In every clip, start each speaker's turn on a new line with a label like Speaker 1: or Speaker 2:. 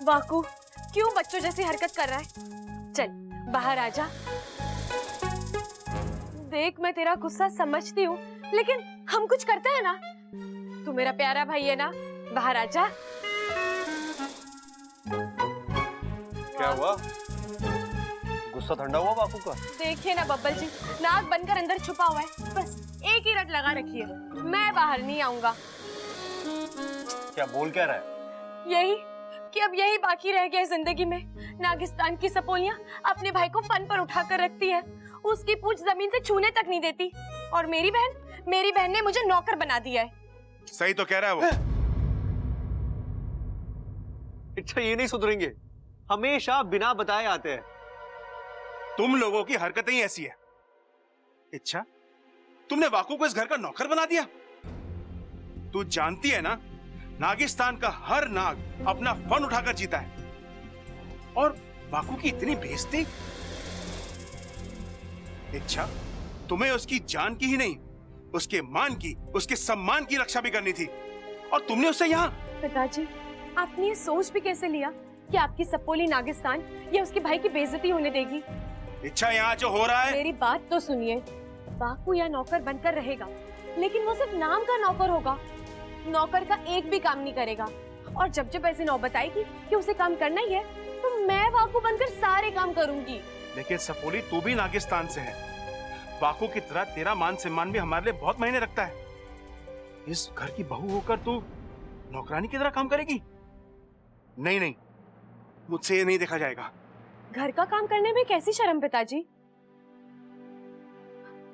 Speaker 1: वाकू क्यों बच्चों जैसी हरकत कर रहा है? चल बाहर आजा। देख मैं तेरा गुस्सा समझती हूँ, लेकिन हम कुछ करते हैं ना। तू मेरा प्यारा भाई है ना, बाहर आजा।
Speaker 2: क्या हुआ? गुस्सा ठंडा हुआ वाकू का?
Speaker 1: देखिए ना बब्बल जी, नाक बनकर अंदर छुपा हुआ है। बस एक ही रट लगा रखी है, मैं बाहर नहीं आऊंगा।
Speaker 2: क्या बोल क्या रहा है?
Speaker 1: यही कि अब यही बाकी रह गया है जिंदगी में। नागिस्तान की सपोलियां अपने भाई को फन पर उठा कर रखती है, उसकी पूंछ जमीन से छूने तक नहीं देती। और मेरी बहन ने मुझे नौकर बना दिया है।
Speaker 3: सही तो कह रहा है वो।
Speaker 2: अच्छा ये नहीं सुधरेंगे, हमेशा बिना बताए आते हैं।
Speaker 3: तुम लोगों की हरकतें ही ऐसी है। अच्छा तुमने वाकू को इस घर का नौकर बना दिया? तू जानती है ना, नागिस्तान का हर नाग अपना फन उठाकर जीता है, और वाकू की इतनी बेइज्जती। अच्छा तुम्हें उसकी जान की ही नहीं, उसके मान की, उसके सम्मान की रक्षा भी करनी थी, और तुमने उसे यहाँ।
Speaker 1: पिताजी आपने ये सोच भी कैसे लिया कि आपकी सपोली नागिस्तान या उसके भाई की बेइज्जती होने देगी?
Speaker 3: अच्छा यहाँ जो हो रहा है।
Speaker 1: मेरी बात तो सुनिए, वाकू या नौकर बनकर रहेगा, लेकिन वो सिर्फ नाम का नौकर होगा। नौकर का एक भी काम नहीं करेगा, और जब जब ऐसी नौबत आएगी कि उसे काम करना ही है, तो मैं वाकू बनकर सारे काम करूंगी।
Speaker 3: लेकिन सपोली तू भी नागिस्तान से है, वाकू की तरह तेरा मान सम्मान भी हमारे लिए बहुत मायने रखता है। इस घर की बहू होकर तू नौकरानी की तरह काम करेगी? नहीं नहीं, मुझसे ये नहीं देखा जाएगा।
Speaker 1: घर का काम करने में कैसी शर्म पिताजी?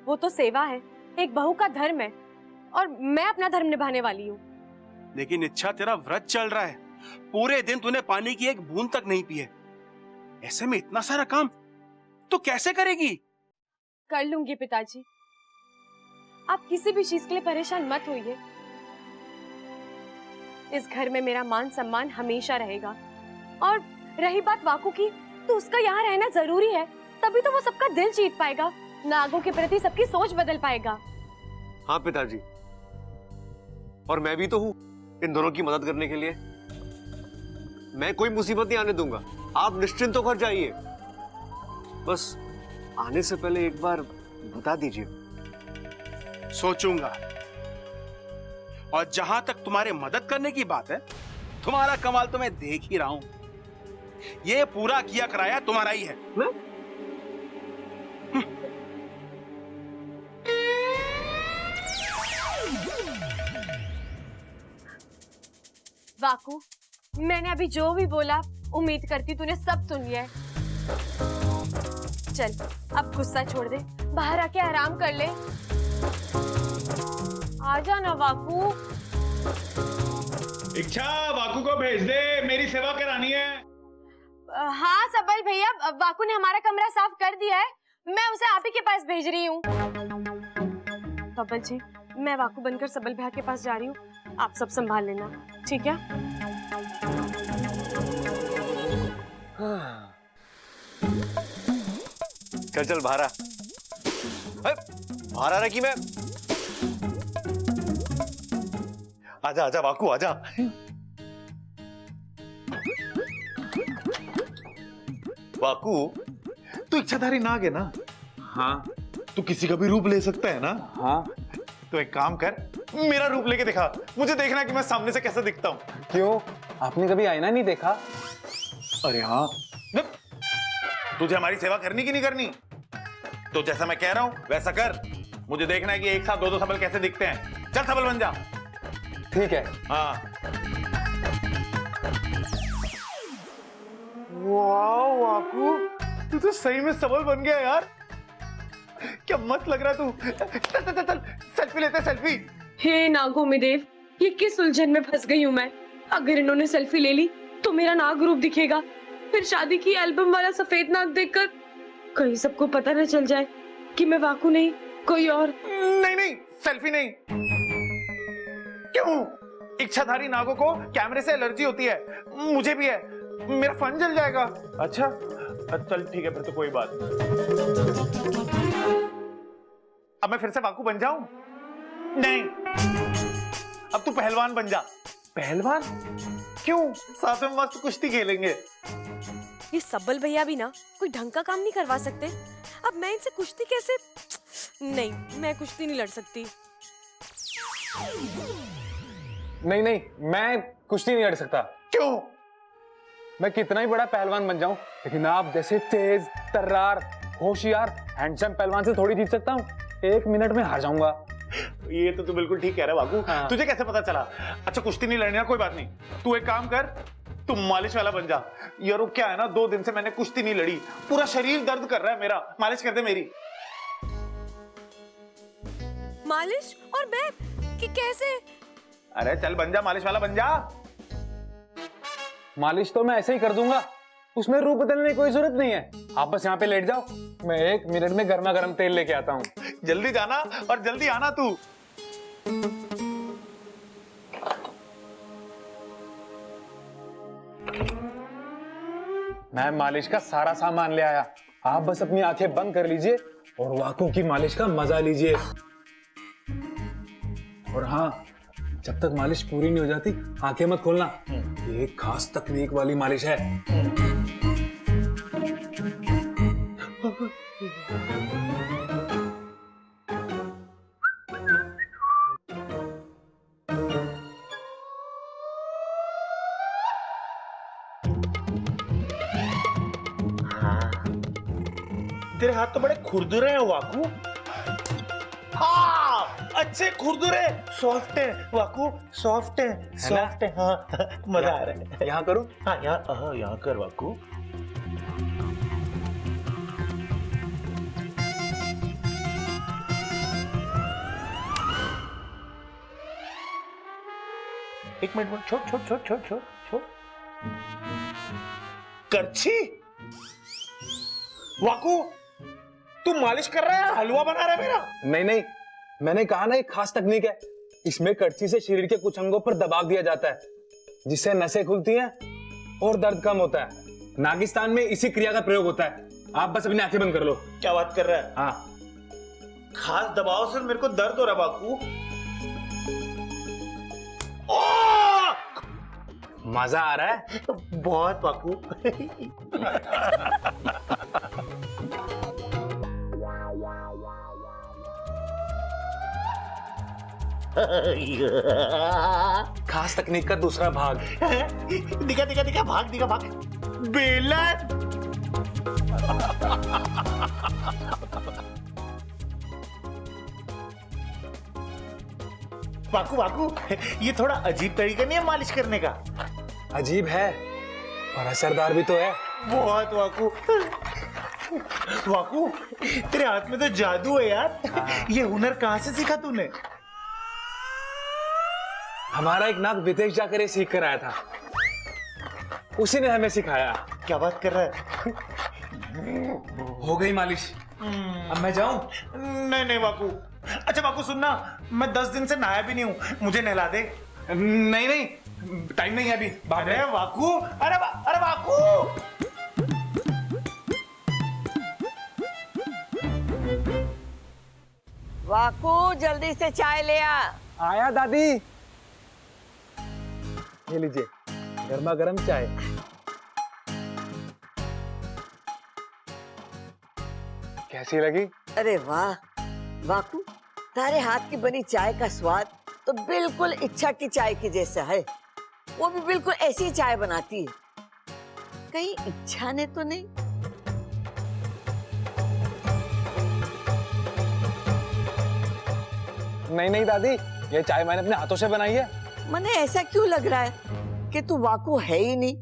Speaker 1: वो तो सेवा है, एक बहू का धर्म है, और मैं अपना धर्म निभाने वाली हूँ।
Speaker 3: लेकिन इच्छा तेरा व्रत चल रहा है, पूरे दिन तूने पानी की एक बूंद तक नहीं पी है, ऐसे में इतना सारा काम तो कैसे करेगी?
Speaker 1: कर लूंगी पिताजी, आप किसी भी चीज के लिए परेशान मत होइए। इस घर में मेरा मान सम्मान हमेशा रहेगा, और रही बात वाकू की, तो उसका यहाँ रहना जरूरी है, तभी तो वो सबका दिल जीत पाएगा, नागों के प्रति सबकी सोच बदल पाएगा।
Speaker 2: हाँ पिताजी, और मैं भी तो हूँ इन दोनों की मदद करने के लिए। मैं कोई मुसीबत नहीं आने दूंगा, आप निश्चिंत होकर जाइए। बस आने से पहले एक बार बता दीजिए।
Speaker 3: सोचूंगा। और जहां तक तुम्हारे मदद करने की बात है, तुम्हारा कमाल तो मैं देख ही रहा हूं। ये पूरा किया कराया तुम्हारा ही है।
Speaker 1: वाकू, मैंने अभी जो भी बोला, उम्मीद करती तूने सब सुन लिया है। चल अब गुस्सा छोड़ दे, बाहर आके आराम कर ले। आजा ना वाकू।
Speaker 4: इच्छा वाकू को भेज दे, मेरी सेवा करानी है।
Speaker 1: हाँ सबल भैया, वाकू ने हमारा कमरा साफ कर दिया है, मैं उसे आप ही के पास भेज रही हूँ। सबल जी, मैं वाकू बनकर सबल भैया के पास जा रही हूँ, आप सब संभाल लेना, ठीक है?
Speaker 2: चल चल बाहर आ। बाहर आ रहा कि मैं? आजा आजा वाकू आजा। वाकू
Speaker 4: तू इच्छाधारी नाग है ना?
Speaker 5: हाँ
Speaker 4: तू किसी का भी रूप ले सकता है ना?
Speaker 5: हाँ।
Speaker 4: तो एक काम कर, मेरा रूप लेके दिखा, मुझे देखना है कि मैं सामने से कैसा दिखता हूँ।
Speaker 5: क्यों, आपने कभी आईना नहीं देखा?
Speaker 4: अरे हाँ, तुझे हमारी सेवा करनी कि नहीं करनी? तो जैसा मैं कह रहा हूँ वैसा कर, मुझे देखना है कि एक साथ दो दो सबल कैसे दिखते हैं। चल सबल बन जा।
Speaker 5: ठीक है।
Speaker 4: हाँ। वाह वाकू, तू तो सही में सबल बन गया यार, क्या मस्त लग रहा है तू। चल चल चल सेल्फी लेते, सेल्फी।
Speaker 1: हे नागों में देव, ये किस उलझन में फंस गई हूँ मैं। अगर इन्होंने सेल्फी ले ली तो मेरा नाग रूप दिखेगा, फिर शादी की एल्बम वाला सफेद नाग देखकर कहीं सबको पता न चल जाए कि मैं वाकू नहीं कोई और।
Speaker 4: नहीं नहीं, सेल्फी नहीं। क्यों? इच्छाधारी नागों को कैमरे से एलर्जी होती है, मुझे भी है, मेरा फन जल जाएगा। अच्छा चल ठीक है, फिर तो कोई बात नहीं। अब मैं फिर से वाकू बन जाऊं? नहीं, अब तू पहलवान बन जा।
Speaker 5: पहलवान?
Speaker 4: क्यों? साथ में मस्त कुश्ती खेलेंगे।
Speaker 1: ये सब्बल भैया भी ना कोई ढंग का काम नहीं करवा सकते। अब मैं इनसे कुश्ती कैसे? नहीं, मैं कुश्ती नहीं लड़ सकती।
Speaker 5: नहीं नहीं, मैं कुश्ती नहीं लड़ सकता।
Speaker 4: क्यों?
Speaker 5: मैं कितना ही बड़ा पहलवान बन जाऊं, लेकिन आप जैसे तेज, तर्रार, होशियार, हैंडसम पहलवान से थोड़ी जीत सकता हूँ। 1 मिनट में हार जाऊंगा।
Speaker 4: ये तो तू बिल्कुल ठीक कह रहा है बाबू।
Speaker 5: हाँ।
Speaker 4: तुझे कैसे पता चला? अच्छा कुश्ती नहीं लड़नी है, कोई बात नहीं। तू एक काम कर, तू मालिश वाला बन जा। यार वो क्या है ना, 2 दिन से मैंने कुश्ती नहीं लड़ी, पूरा शरीर दर्द कर रहा है मेरा। मालिश कर दे मेरी।
Speaker 1: मालिश? और मैं कि कैसे?
Speaker 4: अरे चल बन जा, मालिश वाला बन जा।
Speaker 5: मालिश तो मैं ऐसे ही कर दूंगा, उसमें रूप बदलने की कोई जरूरत नहीं है। आप बस यहाँ पे लेट जाओ, मैं 1 मिनट में गर्मा गर्म तेल लेके आता हूँ।
Speaker 4: जल्दी जाना और जल्दी आना तू।
Speaker 5: मैं मालिश का सारा सामान ले आया, आप बस अपनी आंखें बंद कर लीजिए और वाकू की मालिश का मजा लीजिए। और हाँ, जब तक मालिश पूरी नहीं हो जाती आंखें मत खोलना, ये एक खास तकनीक वाली मालिश है।
Speaker 4: तेरे हाथ तो बड़े खुरदुरे हैं वाकू। हाँ, अच्छे खुरदुरे, सॉफ्ट है वाकू, सॉफ्ट है, सॉफ्ट है। हाँ मजा आ रहा है।
Speaker 5: यहाँ करूं?
Speaker 4: हाँ यहाँ कर वाकू। एक मिनट, छोड़। करछी? वाकू तू मालिश कर रहा है, हलवा बना रहा है मेरा?
Speaker 5: नहीं नहीं, मैंने कहा ना एक खास तकनीक है। इसमें कड़छी से शरीर के कुछ अंगों पर दबाव दिया जाता है, जिससे नसें खुलती हैं और दर्द कम होता है। नागिस्तान में इसी क्रिया का प्रयोग होता है। आप बस अपनी आंखें बंद कर लो।
Speaker 4: क्या बात कर रहा है?
Speaker 5: हाँ,
Speaker 4: खास दबाव से मेरे को दर्द हो रहा है बाकू।
Speaker 5: मजा आ रहा है?
Speaker 4: बहुत बाकू।
Speaker 5: खास तकनीक का दूसरा भाग।
Speaker 4: दिखा भाग। बेलन। बाकू ये थोड़ा अजीब तरीका नहीं है मालिश करने का?
Speaker 5: अजीब है और असरदार भी तो है।
Speaker 4: बहुत वाकू तेरे हाथ में तो जादू है यार। ये हुनर कहाँ से सीखा तूने?
Speaker 5: हमारा एक नाग विदेश जाकर ये सीख कर आया था, उसी ने हमें सिखाया।
Speaker 4: क्या बात कर रहा है?
Speaker 5: हो गई मालिश, अब मैं जाऊं?
Speaker 4: नहीं वाकू। अच्छा वाकू सुनना, मैं 10 दिन से नहाया भी नहीं हूँ, मुझे नहला दे।
Speaker 5: नहीं नहीं, टाइम नहीं है अभी।
Speaker 4: अरे वाकू, अरे वाकू।
Speaker 6: वाकू जल्दी से चाय ले आ।
Speaker 5: आया दादी, ये लीजिए गर्मा गर्म चाय। कैसी लगी?
Speaker 6: अरे वाह वाकू, तारे हाथ की बनी चाय का स्वाद तो बिल्कुल इच्छा की चाय की जैसा है। वो भी बिल्कुल ऐसी चाय बनाती है, कहीं इच्छा ने तो नहीं?
Speaker 5: नहीं नहीं दादी, ये चाय मैंने अपने हाथों से बनाई है।
Speaker 6: मने ऐसा क्यों लग रहा है कि तू वाकू है ही नहीं?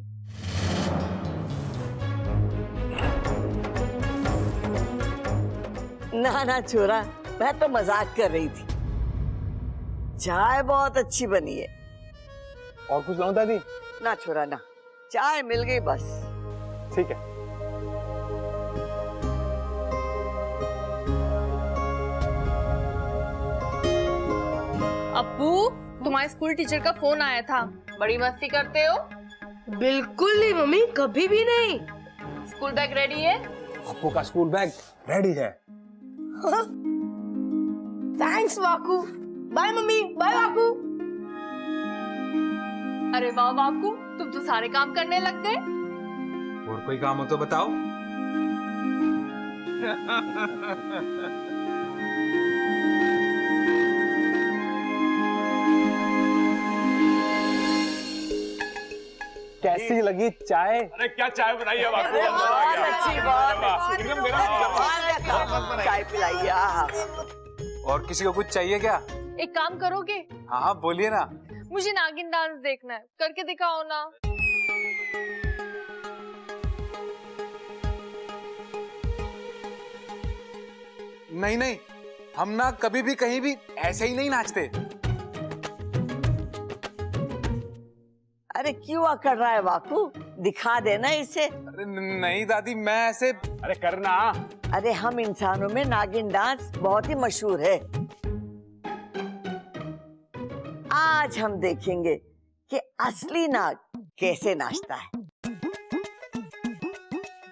Speaker 6: ना छोरा, मैं तो मजाक कर रही थी। चाय बहुत अच्छी बनी है।
Speaker 5: और कुछ लाऊं दादी?
Speaker 6: ना छोरा ना, चाय मिल गई बस।
Speaker 5: ठीक है।
Speaker 7: अप्पू, तुम्हारे स्कूल टीचर का फोन आया था। बड़ी मस्ती करते हो?
Speaker 1: बिल्कुल नहीं मम्मी, कभी भी नहीं।
Speaker 7: स्कूल बैग रेडी है?
Speaker 5: आपको का स्कूल बैग रेडी है।
Speaker 1: थैंक्स वाकू। बाय मम्मी, बाय वाकू।
Speaker 7: अरे वाह वाकू, तुम तो सारे काम करने लग गए।
Speaker 5: और कोई काम हो तो बताओ। कैसी लगी चाय?
Speaker 4: अरे क्या चाय बनाई है बापू?
Speaker 6: बहुत अच्छी, बहुत अच्छी।
Speaker 4: एकदम गरम।
Speaker 6: चाय पिलाइए।
Speaker 5: और किसी को कुछ चाहिए क्या?
Speaker 7: एक काम करोगे?
Speaker 5: हाँ हाँ बोलिए ना।
Speaker 7: मुझे नागिन डांस देखना है, करके दिखाओ ना।
Speaker 5: नहीं नहीं, हम ना कभी भी कहीं भी ऐसे ही नहीं नाचते।
Speaker 6: अरे क्यों अकड़ रहा है वाकू? दिखा देना इसे।
Speaker 5: अरे नहीं दादी, मैं ऐसे।
Speaker 4: अरे करना।
Speaker 6: अरे हम इंसानों में नागिन डांस बहुत ही मशहूर है। आज हम देखेंगे कि असली नाग कैसे नाचता है।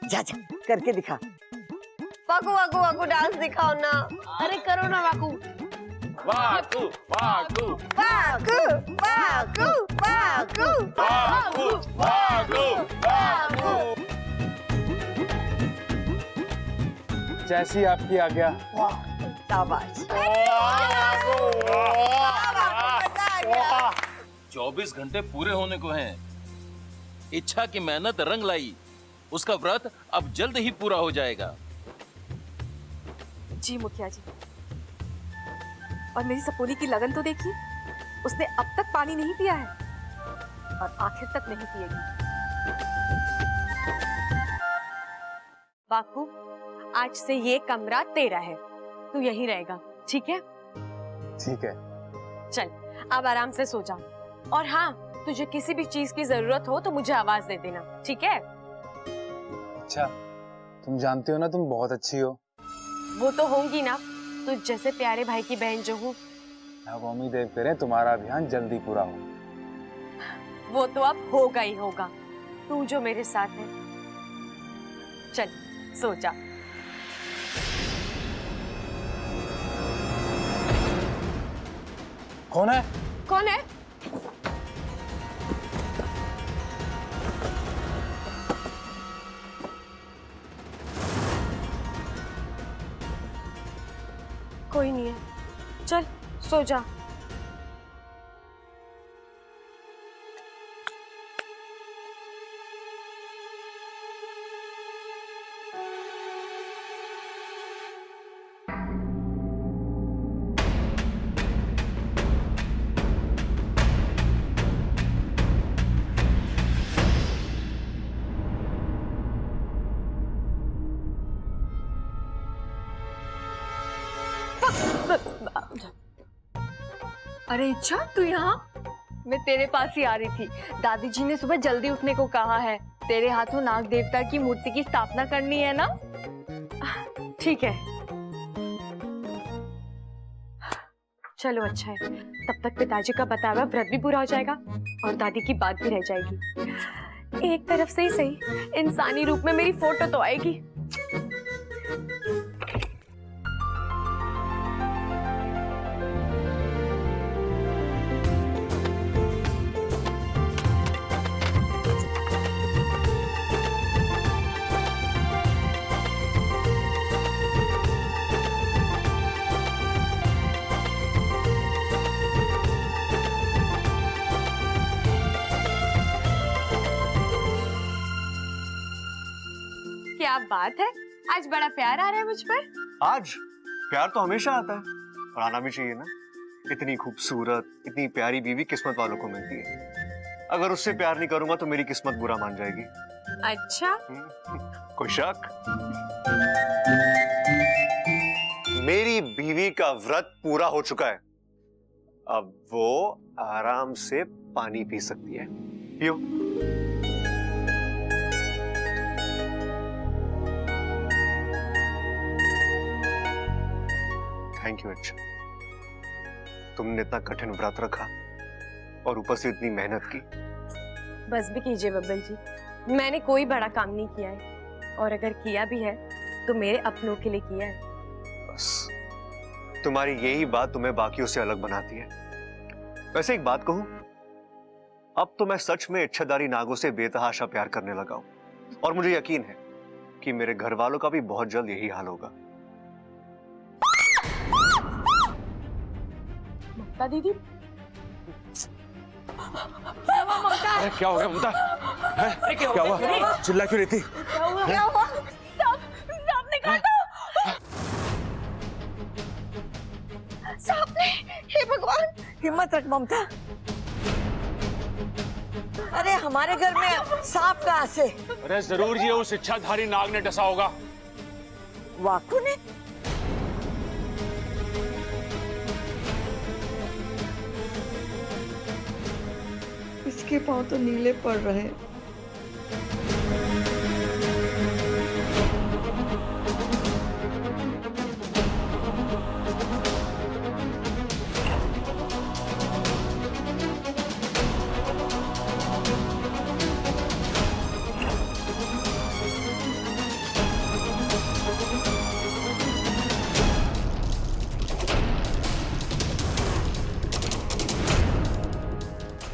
Speaker 6: जा जा करके दिखा।
Speaker 1: वाकू वाकू वाकू डांस दिखाओ ना।
Speaker 7: अरे करो ना वाकू।
Speaker 4: वाकू वाकू
Speaker 6: वाकू वाकू वाकू
Speaker 4: वाकू वाकू वाकू।
Speaker 5: जैसी आपकी आज्ञा।
Speaker 6: शाबाश।
Speaker 8: 24 घंटे पूरे होने को हैं। इच्छा की मेहनत रंग लाई, उसका व्रत अब जल्द ही पूरा हो जाएगा।
Speaker 9: जी मुखिया जी, और मेरी सपोनी की लगन तो देखिए, उसने अब तक पानी नहीं पिया है और आखिर तक नहीं पिएगी। बाकू, आज से ये कमरा तेरा है, तू यहीं रहेगा, ठीक है?
Speaker 5: ठीक है।
Speaker 9: चल अब आराम से सो जा, और हाँ, तुझे किसी भी चीज की जरूरत हो तो मुझे आवाज दे देना, ठीक है?
Speaker 5: अच्छा, तुम जानती हो ना तुम बहुत अच्छी हो।
Speaker 9: वो तो होंगी ना, तुझ जैसे प्यारे भाई की बहन जो हूँ।
Speaker 5: नवमी देव करे तुम्हारा अभियान जल्दी पूरा हो।
Speaker 9: वो तो अब होगा ही होगा, तू जो मेरे साथ है। चल सो जा।
Speaker 5: कौन है?
Speaker 9: कौन है? कोई नहीं है, चल सो जा।
Speaker 7: अरे इच्छा, तू यहाँ? मैं तेरे पास ही आ रही थी। दादी जी ने सुबह जल्दी उठने को कहा है। तेरे हाथों नाग देवता की मूर्ति की स्थापना करनी है ना?
Speaker 9: ठीक है, चलो अच्छा है, तब तक पिताजी का बताया हुआ व्रत भी पूरा हो जाएगा और दादी की बात भी रह जाएगी। एक तरफ से ही सही, इंसानी रूप में मेरी फोटो तो आएगी। क्या बात है, आज बड़ा प्यार आ रहा है मुझ पर।
Speaker 2: आज प्यार तो हमेशा आता है और आना भी चाहिए ना। इतनी खूबसूरत, इतनी प्यारी बीवी किस्मत वालों को मिलती है। अगर उससे प्यार नहीं करूंगा तो मेरी किस्मत बुरा मान जाएगी।
Speaker 9: अच्छा,
Speaker 2: कोई शक? मेरी बीवी का व्रत पूरा हो चुका है, अब वो आराम से पानी पी सकती है। पियो। थैंक यू अच्छा, तुमने इतना कठिन व्रत रखा और ऊपर से इतनी मेहनत की।
Speaker 9: बस भी कीजिए बब्बल जी, मैंने कोई बड़ा काम नहीं किया है, और अगर किया भी है तो मेरे अपनों के लिए किया है।
Speaker 2: बस तुम्हारी यही बात तुम्हें बाकियों से अलग बनाती है। वैसे एक बात कहूं, अब तो मैं सच में इच्छाधारी नागों से बेतहाशा प्यार करने लगा हूं और मुझे यकीन है कि मेरे घर वालों का भी बहुत जल्द यही हाल होगा।
Speaker 1: ममता दीदी,
Speaker 5: अरे क्या हो गया ममता? हैं? क्या हुआ? चिल्ला क्यों रही थी?
Speaker 6: क्या हुआ?
Speaker 7: सांप निकाल दो। सांप ने, हे भगवान।
Speaker 6: हिम्मत रख ममता। अरे हमारे घर में सांप कहाँ से?
Speaker 5: अरे जरूर ये उस इच्छाधारी नाग ने डसा होगा।
Speaker 6: वाकू ने? इसके पांव तो नीले पड़ रहे हैं।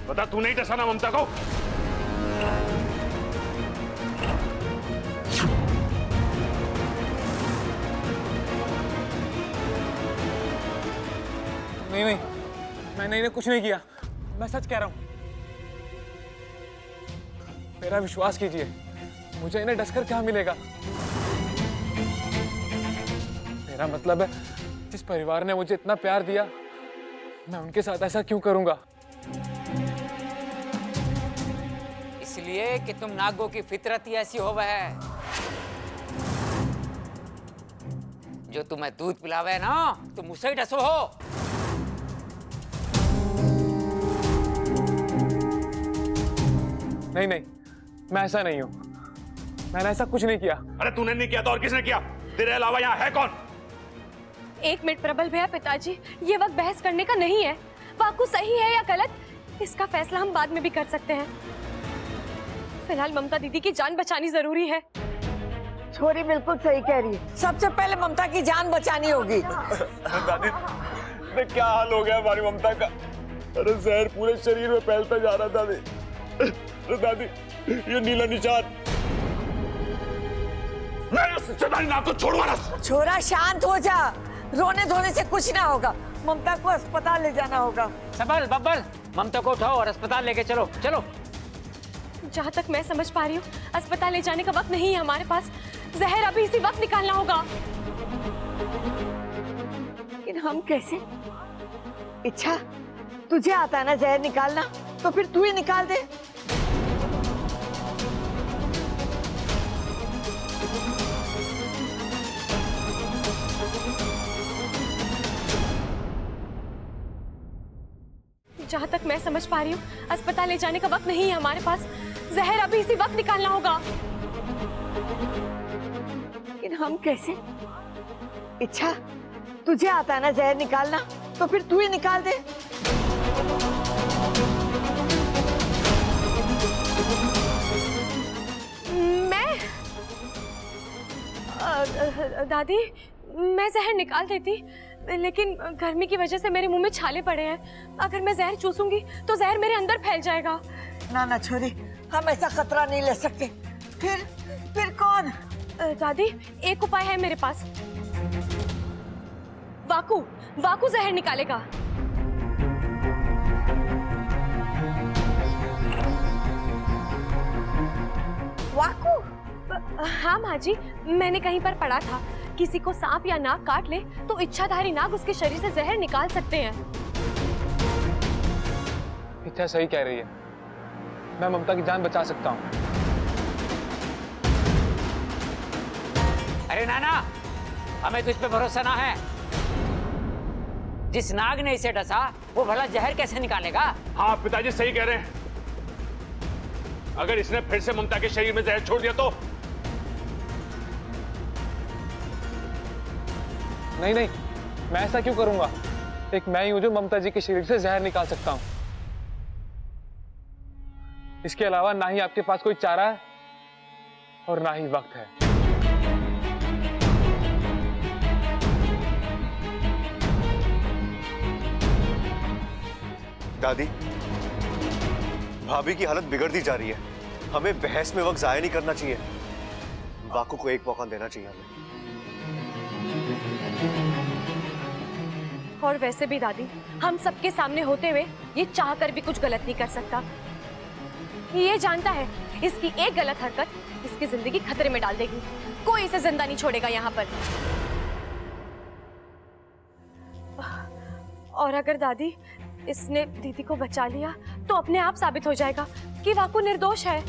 Speaker 5: बता, तू नहीं डसा ना ममता को? नहीं, मैंने इन्हें कुछ नहीं किया। मैं सच कह रहा हूं। मेरा विश्वास कीजिए, मुझे इन्हें डसकर क्या मिलेगा? मेरा मतलब है, जिस परिवार ने मुझे इतना प्यार दिया, मैं उनके साथ ऐसा क्यों करूंगा?
Speaker 10: इसलिए कि तुम नागों की फितरत ही ऐसी हो है। जो तुम्हें दूध पिलावे ना, तुम उसे ही डसो हो।
Speaker 5: नहीं, मैं ऐसा नहीं हूं। मैंने ऐसा कुछ नहीं किया। अरे तूने नहीं किया तो और किसने किया? तेरे अलावा यहाँ है कौन?
Speaker 9: एक मिनट प्रबल भैया, पिताजी, ये वक्त बहस करने का नहीं है। वाकू सही है या गलत, इसका फैसला हम बाद में भी कर सकते हैं। फिलहाल ममता दीदी की जान बचानी जरूरी है।
Speaker 6: छोरी बिल्कुल सही कह रही है। सबसे पहले ममता की जान बचानी होगी।
Speaker 5: दादी, क्या हाल हो गया हमारी ममता का? अरे जहर पूरे शरीर में फैलता जा रहा था। दादी, ये नीला निशान, मैं उस इच्छाधारी नाग को छोड़ूंगा ना।
Speaker 6: छोरा शांत हो जा, रोने धोने से कुछ ना होगा। ममता को अस्पताल ले जाना होगा।
Speaker 10: सबल बब्बल, ममता को उठाओ और अस्पताल लेके चलो। चलो।
Speaker 9: जहाँ तक मैं समझ पा रही हूँ, अस्पताल ले जाने का वक्त नहीं है हमारे पास। जहर अभी इसी वक्त निकालना होगा।
Speaker 6: लेकिन हम कैसे? इच्छा, तुझे आता है ना जहर निकालना, तो फिर तू ही निकाल दे।
Speaker 9: जहाँ तक मैं समझ पा रही हूँ, अस्पताल ले जाने का वक्त नहीं है हमारे पास। जहर अभी इसी वक्त निकालना होगा।
Speaker 6: लेकिन हम कैसे? इच्छा, तुझे आता है ना जहर निकालना, तो फिर तू ही निकाल दे।
Speaker 9: मैं दादी, मैं जहर निकाल देती, लेकिन गर्मी की वजह से मेरे मुंह में छाले पड़े हैं। अगर मैं जहर चूसूंगी तो जहर मेरे अंदर फैल जाएगा।
Speaker 6: ना ना छोरी, हम ऐसा खतरा नहीं ले सकते। फिर कौन?
Speaker 9: दादी, एक उपाय है मेरे पास। वाकू जहर निकालेगा।
Speaker 6: वाकू?
Speaker 9: हाँ माँ जी, मैंने कहीं पर पढ़ा था, किसी को सांप या नाग काट ले तो इच्छाधारी नाग उसके शरीर से जहर निकाल सकते हैं।
Speaker 5: इच्छा सही कह रही है। मैं ममता की जान बचा सकता हूँ।
Speaker 10: अरे नाना, हमें तुझ पे भरोसा ना है। जिस नाग ने इसे डसा, वो भला जहर कैसे निकालेगा?
Speaker 5: हाँ पिताजी सही कह रहे हैं। अगर इसने फिर से ममता के शरीर में जहर छोड़ दिया तो? नहीं, मैं ऐसा क्यों करूंगा? एक मैं ही हूं जो ममता जी के शरीर से जहर निकाल सकता हूं। इसके अलावा ना ही आपके पास कोई चारा है और ना ही वक्त है।
Speaker 2: दादी, भाभी की हालत बिगड़ती जा रही है, हमें बहस में वक्त जाया नहीं करना चाहिए। वाकू को एक मौका देना चाहिए हमें।
Speaker 9: और वैसे भी दादी, हम सबके सामने होते हुए ये चाह कर भी कुछ गलत नहीं कर सकता। ये जानता है इसकी एक गलत हरकत इसकी जिंदगी खतरे में डाल देगी। कोई इसे जिंदा नहीं छोड़ेगा यहाँ पर। और अगर दादी इसने दीदी को बचा लिया तो अपने आप साबित हो जाएगा कि वाकू निर्दोष है।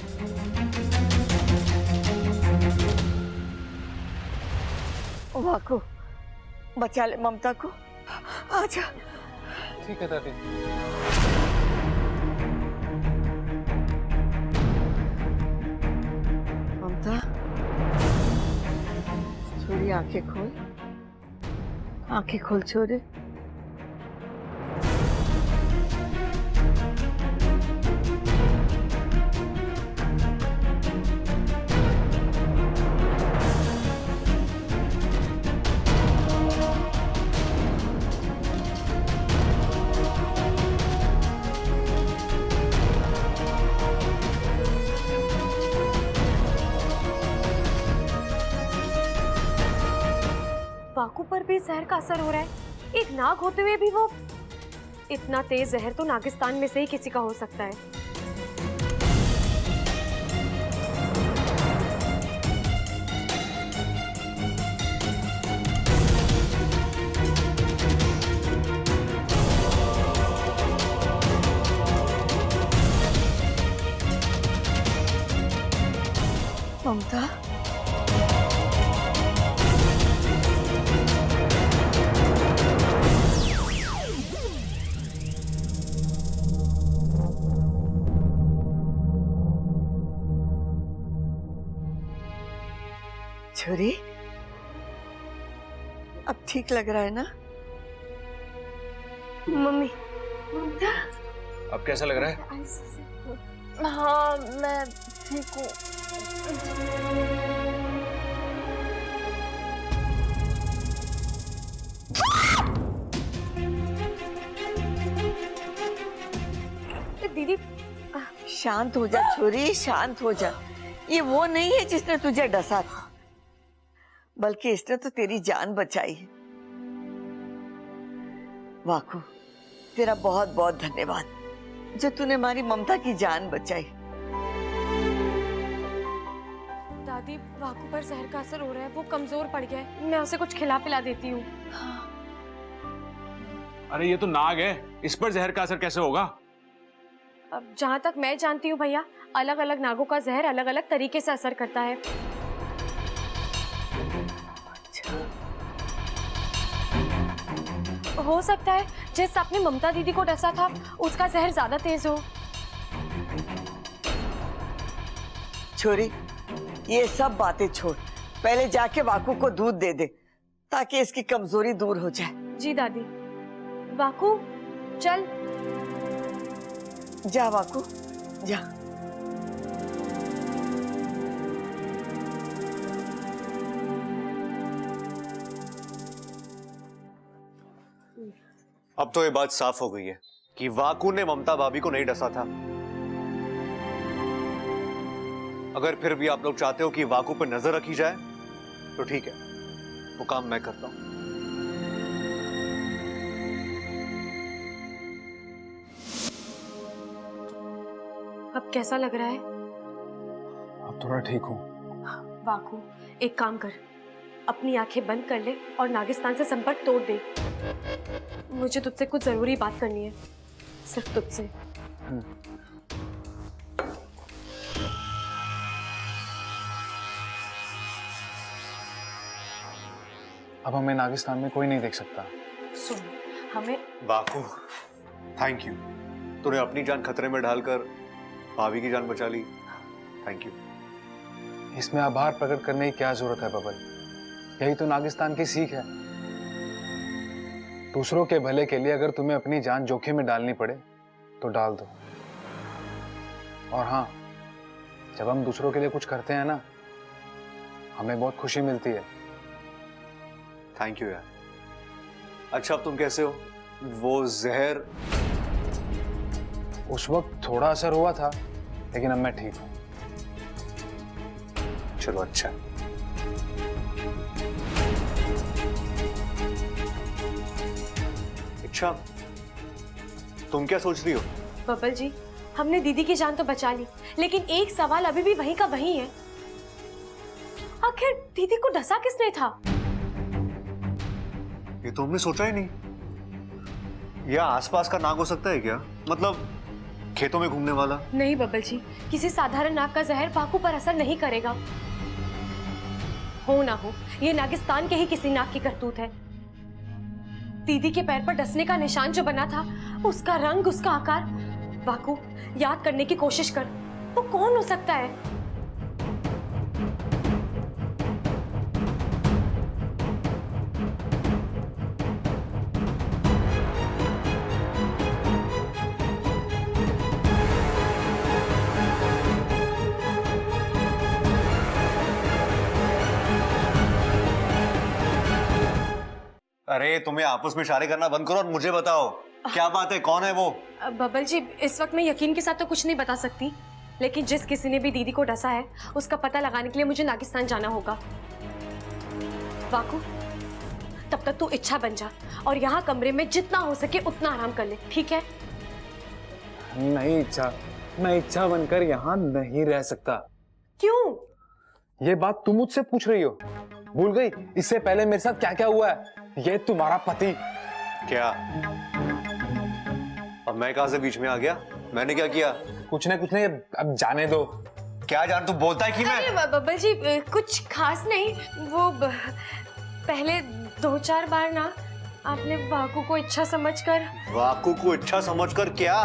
Speaker 6: वाकू, बचा ले ममता को। आजा।
Speaker 5: ठीक है दादी।
Speaker 6: ममता, छोरी आंखें खोल, आंखें खोल छोरे।
Speaker 9: वाकू पर भी जहर का असर हो रहा है। एक नाग होते हुए भी वो इतना तेज जहर तो नागिस्तान में से ही किसी का हो सकता है।
Speaker 6: ममता, छोरी, अब ठीक लग रहा है ना?
Speaker 9: मम्मी,
Speaker 5: अब कैसा लग रहा है?
Speaker 7: हाँ मैं ठीक हूँ।
Speaker 9: दीदी
Speaker 6: शांत हो जा छोरी, शांत हो जा। ये वो नहीं है जिसने तुझे डसा था, बल्कि इसने तो तेरी जान बचाई है। वाकू, तेरा बहुत बहुत धन्यवाद जो तूने हमारी ममता की जान बचाई।
Speaker 9: दादी, वाकू पर जहर का असर हो रहा है, वो कमजोर पड़ गया है। मैं उसे कुछ खिला पिला देती हूँ।
Speaker 5: अरे ये तो नाग है, इस पर जहर का असर कैसे होगा?
Speaker 9: अब जहाँ तक मैं जानती हूँ भैया, अलग अलग नागों का जहर अलग अलग तरीके से असर करता है। हो सकता है जिस आपने ममता दीदी को डसा था उसका जहर ज्यादा तेज हो।
Speaker 6: छोरी, ये सब बातें छोड़, पहले जाके वाकू को दूध दे दे ताकि इसकी कमजोरी दूर हो जाए।
Speaker 9: जी दादी। वाकू, चल।
Speaker 6: जा वाकू, जा।
Speaker 2: अब तो ये बात साफ हो गई है कि वाकू ने ममता भाभी को नहीं डसा था। अगर फिर भी आप लोग चाहते हो कि वाकू पर नजर रखी जाए तो ठीक है, वो काम मैं करता हूं।
Speaker 9: अब कैसा लग रहा है?
Speaker 5: अब थोड़ा ठीक हूँ।
Speaker 9: वाकू, एक काम कर, अपनी आंखें बंद कर ले और नागिस्तान से संपर्क तोड़ दे। मुझे तुझसे कुछ जरूरी बात करनी है, सिर्फ तुझसे।
Speaker 5: अब हमें नागिस्तान में कोई नहीं देख सकता।
Speaker 9: सुन, हमें
Speaker 2: वाकू, थैंक यू। तूने अपनी जान खतरे में डालकर भाभी की जान बचा ली। Thank you.
Speaker 5: इसमें आभार प्रकट करने की क्या जरूरत है बबल? यही तो नागिस्तान की सीख है। दूसरों के भले के लिए अगर तुम्हें अपनी जान जोखिम में डालनी पड़े तो डाल दो। और हाँ, जब हम दूसरों के लिए कुछ करते हैं ना, हमें बहुत खुशी मिलती है।
Speaker 2: थैंक यू यार। अच्छा, अब तुम कैसे हो? वो जहर
Speaker 5: उस वक्त थोड़ा असर हुआ था, लेकिन अब मैं ठीक हूँ।
Speaker 2: चलो अच्छा। अच्छा, तुम क्या सोच रही हो?
Speaker 9: बब्बल जी, हमने दीदी की जान तो बचा ली, लेकिन एक सवाल अभी भी वहीं का वहीं है। आखिर दीदी को डसा किसने था?
Speaker 2: ये तो हमने सोचा ही नहीं। या आसपास का नाग हो सकता है क्या? मतलब खेतों में घूमने वाला?
Speaker 9: नहीं बब्बल जी, किसी साधारण नाग का जहर वाकू पर असर नहीं करेगा। हो ना हो, ये नागिस्तान के ही किसी नाग की करतूत है। दीदी के पैर पर डसने का निशान जो बना था, उसका रंग, उसका आकार, वाकू याद करने की कोशिश कर, वो कौन हो सकता है?
Speaker 2: अरे तुम्हें आपस में इशारे करना बंद करो और मुझे बताओ क्या बात है, कौन है वो?
Speaker 9: बब्बल जी, इस वक्त मैं यकीन के साथ तो कुछ नहीं बता सकती, लेकिन जिस किसी ने भी दीदी को डसा है, उसका पता लगाने के लिए मुझे नागिस्तान जाना होगा। वाकू, तब तक तू इच्छा बन जा और यहाँ कमरे में जितना हो सके उतना आराम कर ले, ठीक है?
Speaker 5: नहीं इच्छा, मैं इच्छा बनकर यहाँ नहीं रह सकता।
Speaker 9: क्यों?
Speaker 5: ये बात तुम मुझसे पूछ रही हो? भूल गई इससे पहले मेरे साथ क्या क्या हुआ है? ये तुम्हारा पति।
Speaker 2: क्या? अब मैं कहां से बीच में आ गया? मैंने क्या किया?
Speaker 5: कुछ नहीं, अब जाने दो।
Speaker 2: क्या जान, तू बोलता है कि मैं?
Speaker 9: अरे बब्बल जी, कुछ खास नहीं, वो पहले 2-4 बार ना आपने वाकू को इच्छा समझकर।
Speaker 2: वाकू को इच्छा समझकर क्या?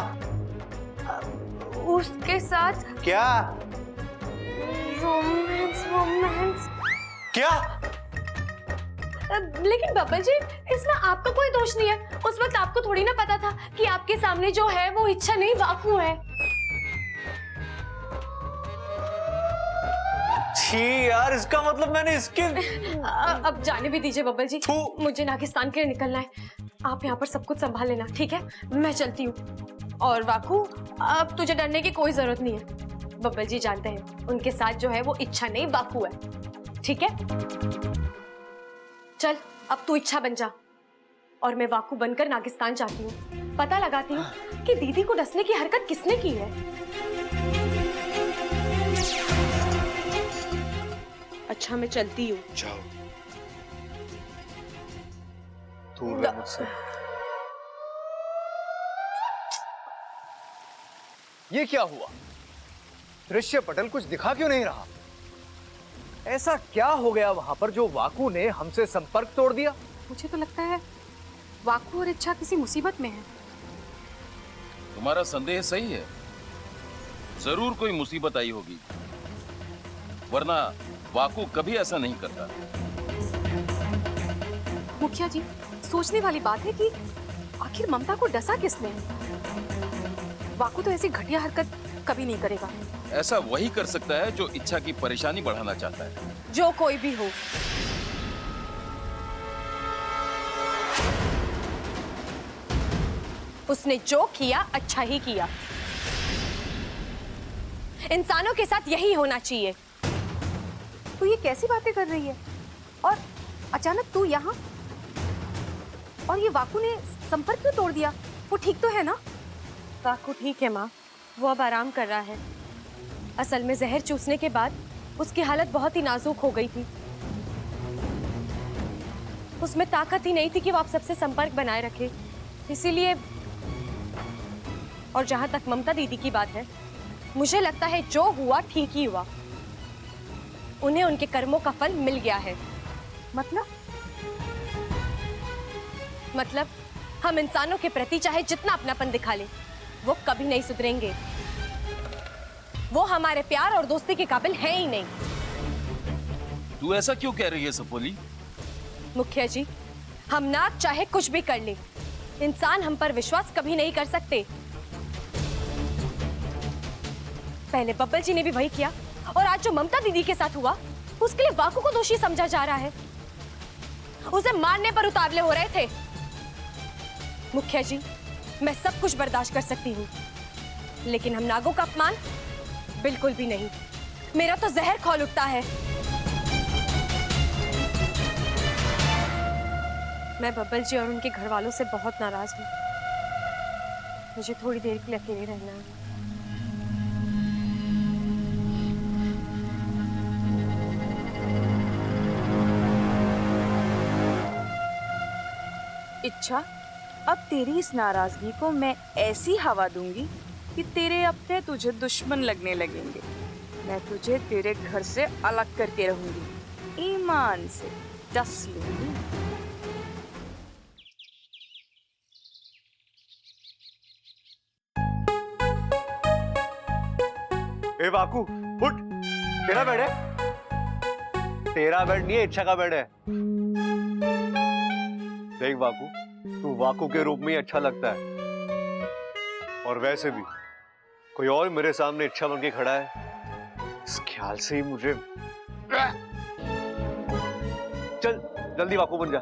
Speaker 9: उसके साथ
Speaker 2: क्या?
Speaker 9: रोमांस।
Speaker 2: क्या?
Speaker 9: लेकिन बब्बल जी, इसमें आपका कोई दोष नहीं है। उस वक्त आपको थोड़ी ना पता था कि आपके सामने जो है वो इच्छा नहीं, वाकू है।
Speaker 2: छी यार, इसका मतलब मैंने इसके
Speaker 9: अब जाने भी दीजिए बब्बल जी, मुझे नागिस्तान के लिए निकलना है। आप यहाँ पर सब कुछ संभाल लेना, ठीक है? मैं चलती हूँ। और वाकू, अब तुझे डरने की कोई जरूरत नहीं है। बब्बल जी जानते हैं उनके साथ जो है वो इच्छा नहीं, वाकू है, ठीक है? चल, अब तू इच्छा बन जा और मैं वाकू बनकर नागिस्तान जाती हूँ, पता लगाती हूँ कि दीदी को डसने की हरकत किसने की है।
Speaker 1: अच्छा, मैं चलती हूँ।
Speaker 2: जाओ, दूर रह मुझसे।
Speaker 11: ये क्या हुआ? दृश्य पटल कुछ दिखा क्यों नहीं रहा? ऐसा क्या हो गया वहां पर जो वाकू ने हमसे संपर्क तोड़ दिया?
Speaker 7: मुझे तो लगता है वाकू और इच्छा किसी मुसीबत में है।
Speaker 8: तुम्हारा संदेह सही है, जरूर कोई मुसीबत आई होगी, वरना वाकू कभी ऐसा नहीं करता।
Speaker 7: मुखिया जी, सोचने वाली बात है कि आखिर ममता को डसा किसने? वाकू तो ऐसी घटिया हरकत कभी नहीं करेगा।
Speaker 8: ऐसा वही कर सकता है जो इच्छा की परेशानी बढ़ाना चाहता है।
Speaker 9: जो कोई भी हो, उसने जो किया अच्छा ही किया। इंसानों के साथ यही होना चाहिए।
Speaker 7: तू ये कैसी बातें कर रही है? और अचानक तू यहाँ? और ये वाकू ने संपर्क क्यों तोड़ दिया? वो ठीक तो है ना?
Speaker 9: वाकू ठीक है माँ, वो अब आराम कर रहा है। असल में जहर चूसने के बाद उसकी हालत बहुत ही नाजुक हो गई थी। उसमें ताकत ही नहीं थी कि वो आप सबसे संपर्क बनाए रखे, इसीलिए। और जहां तक ममता दीदी की बात है, मुझे लगता है जो हुआ ठीक ही हुआ। उन्हें उनके कर्मों का फल मिल गया है। मतलब हम इंसानों के प्रति चाहे जितना अपनापन दिखा ले, वो कभी नहीं सुधरेंगे। वो हमारे प्यार और दोस्ती के काबिल है ही नहीं।
Speaker 8: तू ऐसा क्यों कह रही है सपोली?
Speaker 9: मुखिया जी, हम नाग चाहे कुछ भी कर ले, इंसान हम पर विश्वास कभी नहीं कर सकते। पहले बब्बल जी ने भी वही किया, और आज जो ममता दीदी के साथ हुआ, उसके लिए वाकू को दोषी समझा जा रहा है। उसे मारने पर उतावले हो रहे थे। मुखिया जी, मैं सब कुछ बर्दाश्त कर सकती हूँ, लेकिन हम नागों का अपमान बिल्कुल भी नहीं। मेरा तो जहर खौल उठता है। मैं बब्बल जी और उनके घर वालों से बहुत नाराज हूँ। मुझे थोड़ी देर के लिए अकेले रहना है।
Speaker 12: इच्छा, अब तेरी इस नाराजगी को मैं ऐसी हवा दूंगी कि तेरे अपने तुझे दुश्मन लगने लगेंगे। मैं तुझे तेरे घर से अलग करके रहूंगी, ईमान से डस लूंगी।
Speaker 2: ए वाकू उठ, तेरा बेड है। तेरा बेड नहीं है, इच्छा का बेड है। देख वाकू, तू वाकू के रूप में ही अच्छा लगता है, और वैसे भी कोई और मेरे सामने इच्छा बन के खड़ा है, इस ख्याल से ही मुझे चल जल्दी वाकू बन जा।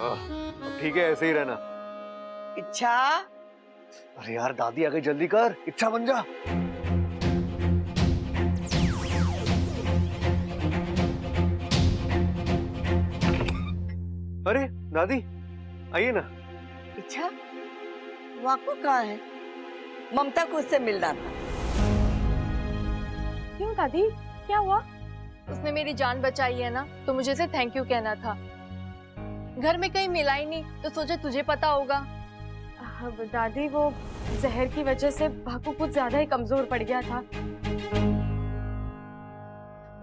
Speaker 2: अब ठीक है, ऐसे ही रहना।
Speaker 6: इच्छा,
Speaker 2: अरे यार दादी आ गई, जल्दी कर, इच्छा बन जा। अरे दादी आइए ना।
Speaker 6: इच्छा, वाकू कहाँ है? ममता को उससे मिलना था।
Speaker 7: क्यों दादी, क्या हुआ? उसने मेरी जान बचाई है ना, तो मुझे उसे थैंक यू कहना था। घर में कहीं मिला ही नहीं, तो सोचा तुझे पता होगा।
Speaker 9: अब दादी, वो जहर की वजह से भाकू कुछ ज्यादा ही कमजोर पड़ गया था।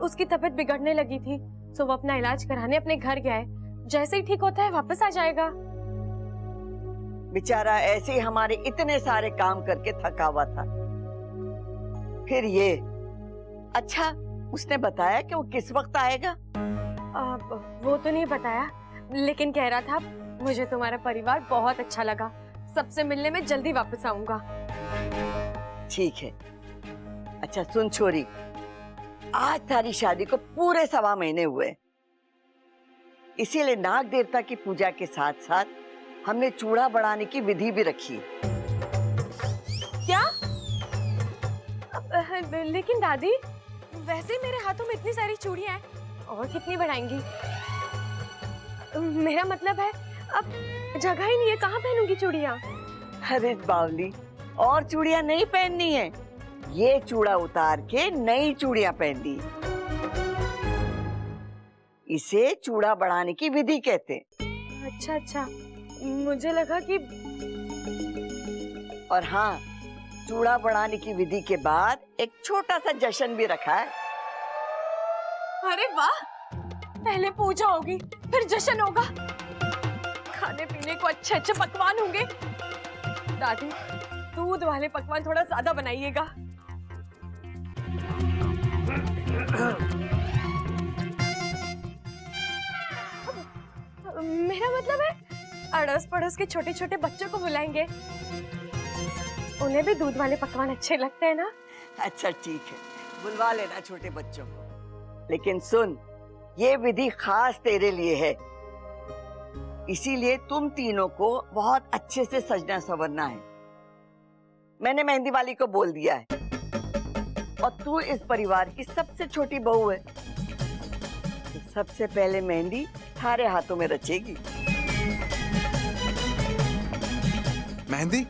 Speaker 9: उसकी तबीयत बिगड़ने लगी थी, तो वो अपना इलाज कराने अपने घर गया है। जैसे ही ठीक होता है वापस आ जाएगा।
Speaker 6: बेचारा ऐसे ही हमारे इतने सारे काम करके थका हुआ था, फिर ये। अच्छा, उसने बताया कि वो किस वक्त आएगा?
Speaker 9: वो तो नहीं बताया, लेकिन कह रहा था मुझे तुम्हारा परिवार बहुत अच्छा लगा, सबसे मिलने में जल्दी वापस आऊंगा।
Speaker 6: ठीक है। अच्छा सुन छोरी, आज तारी शादी को पूरे 1.25 महीने हुए, इसीलिए नाग देवता की पूजा के साथ साथ हमने चूड़ा बढ़ाने की विधि भी रखी है।
Speaker 9: क्या? लेकिन दादी, वैसे ही मेरे हाथों में इतनी सारी चूड़ियां हैं, और कितनी बढ़ाएंगी? मेरा मतलब है अब जगह ही नहीं है, कहाँ पहनूंगी चूड़ियां?
Speaker 6: अरे बावली, और चूड़ियां नहीं पहननी है, ये चूड़ा उतार के नई चूड़ियां पहननी। इसे चूड़ा बढ़ाने की विधि कहते हैं।
Speaker 9: अच्छा अच्छा, मुझे लगा कि।
Speaker 6: और हाँ, चूड़ा बढ़ाने की विधि के बाद एक छोटा सा जश्न भी रखा है।
Speaker 9: अरे वाह, पहले पूजा होगी, फिर जश्न होगा, खाने पीने को अच्छे अच्छे पकवान होंगे। दादी, दूध वाले पकवान थोड़ा ज्यादा बनाइएगा। मेरा मतलब है अड़ोस पड़ोस के छोटे छोटे बच्चों को बुलाएंगे, उन्हें भी दूध वाले पकवान अच्छे लगते हैं ना।
Speaker 6: अच्छा ठीक है, बुलवा लेना छोटे बच्चों को, लेकिन सुन, ये विधि खास तेरे लिए है, इसीलिए तुम तीनों को बहुत अच्छे से सजना संवरना है। मैंने मेहंदी वाली को बोल दिया है, और तू इस परिवार की सबसे छोटी बहू है, तो सबसे पहले मेहंदी थारे हाथों में रचेगी।
Speaker 5: मेहंदी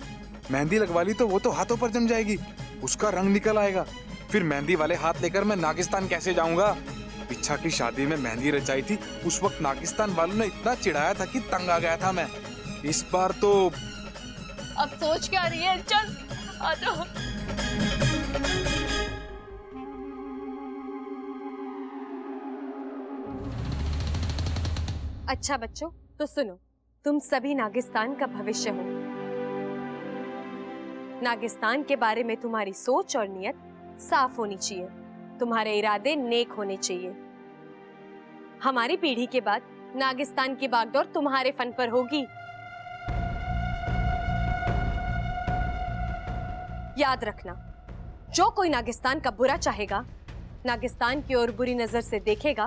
Speaker 5: मेहंदी लगवा ली तो वो तो हाथों पर जम जाएगी, उसका रंग निकल आएगा, फिर मेहंदी वाले हाथ लेकर मैं नागिस्तान कैसे जाऊंगा? इच्छा की शादी में मेहंदी रचाई थी, उस वक्त नागिस्तान वालों ने इतना चिढ़ाया था कि तंग आ गया था मैं। इस बार तो
Speaker 7: अब सोच क्या रही है? चल आ जाओ।
Speaker 9: अच्छा बच्चों, तो सुनो, तुम सभी नागिस्तान का भविष्य हो। नागिस्तान के बारे में तुम्हारी सोच और नियत साफ होनी चाहिए, तुम्हारे इरादे नेक होने चाहिए। हमारी पीढ़ी के बाद नागिस्तान की बागडोर तुम्हारे फन पर होगी। याद रखना, जो कोई नागिस्तान का बुरा चाहेगा, नागिस्तान की ओर बुरी नजर से देखेगा,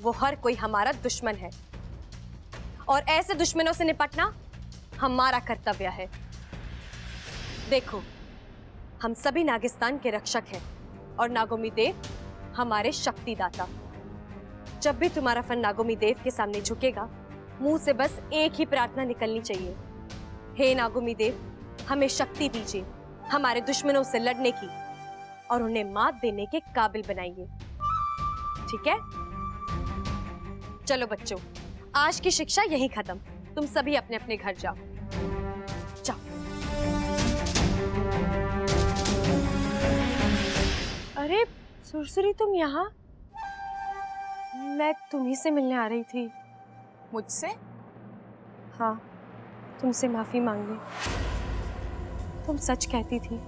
Speaker 9: वो हर कोई हमारा दुश्मन है, और ऐसे दुश्मनों से निपटना हमारा कर्तव्य है। देखो, हम सभी नागिस्तान के रक्षक हैं और नागोमी देव हमारे शक्तिदाता। जब भी तुम्हारा फन नागोमी देव के सामने झुकेगा, मुंह से बस एक ही प्रार्थना निकलनी चाहिए, हे नागोमी देव, हमें शक्ति दीजिए हमारे दुश्मनों से लड़ने की और उन्हें मात देने के काबिल बनाइए। ठीक है? चलो बच्चों, आज की शिक्षा यहीं खत्म। तुम सभी अपने अपने घर जाओ। जाओ। अरे सुरसुरी, तुम यहाँ? मैं तुम्ही से मिलने आ रही थी।
Speaker 12: मुझसे?
Speaker 9: हाँ, तुमसे माफी मांगने। तुम सच कहती थी,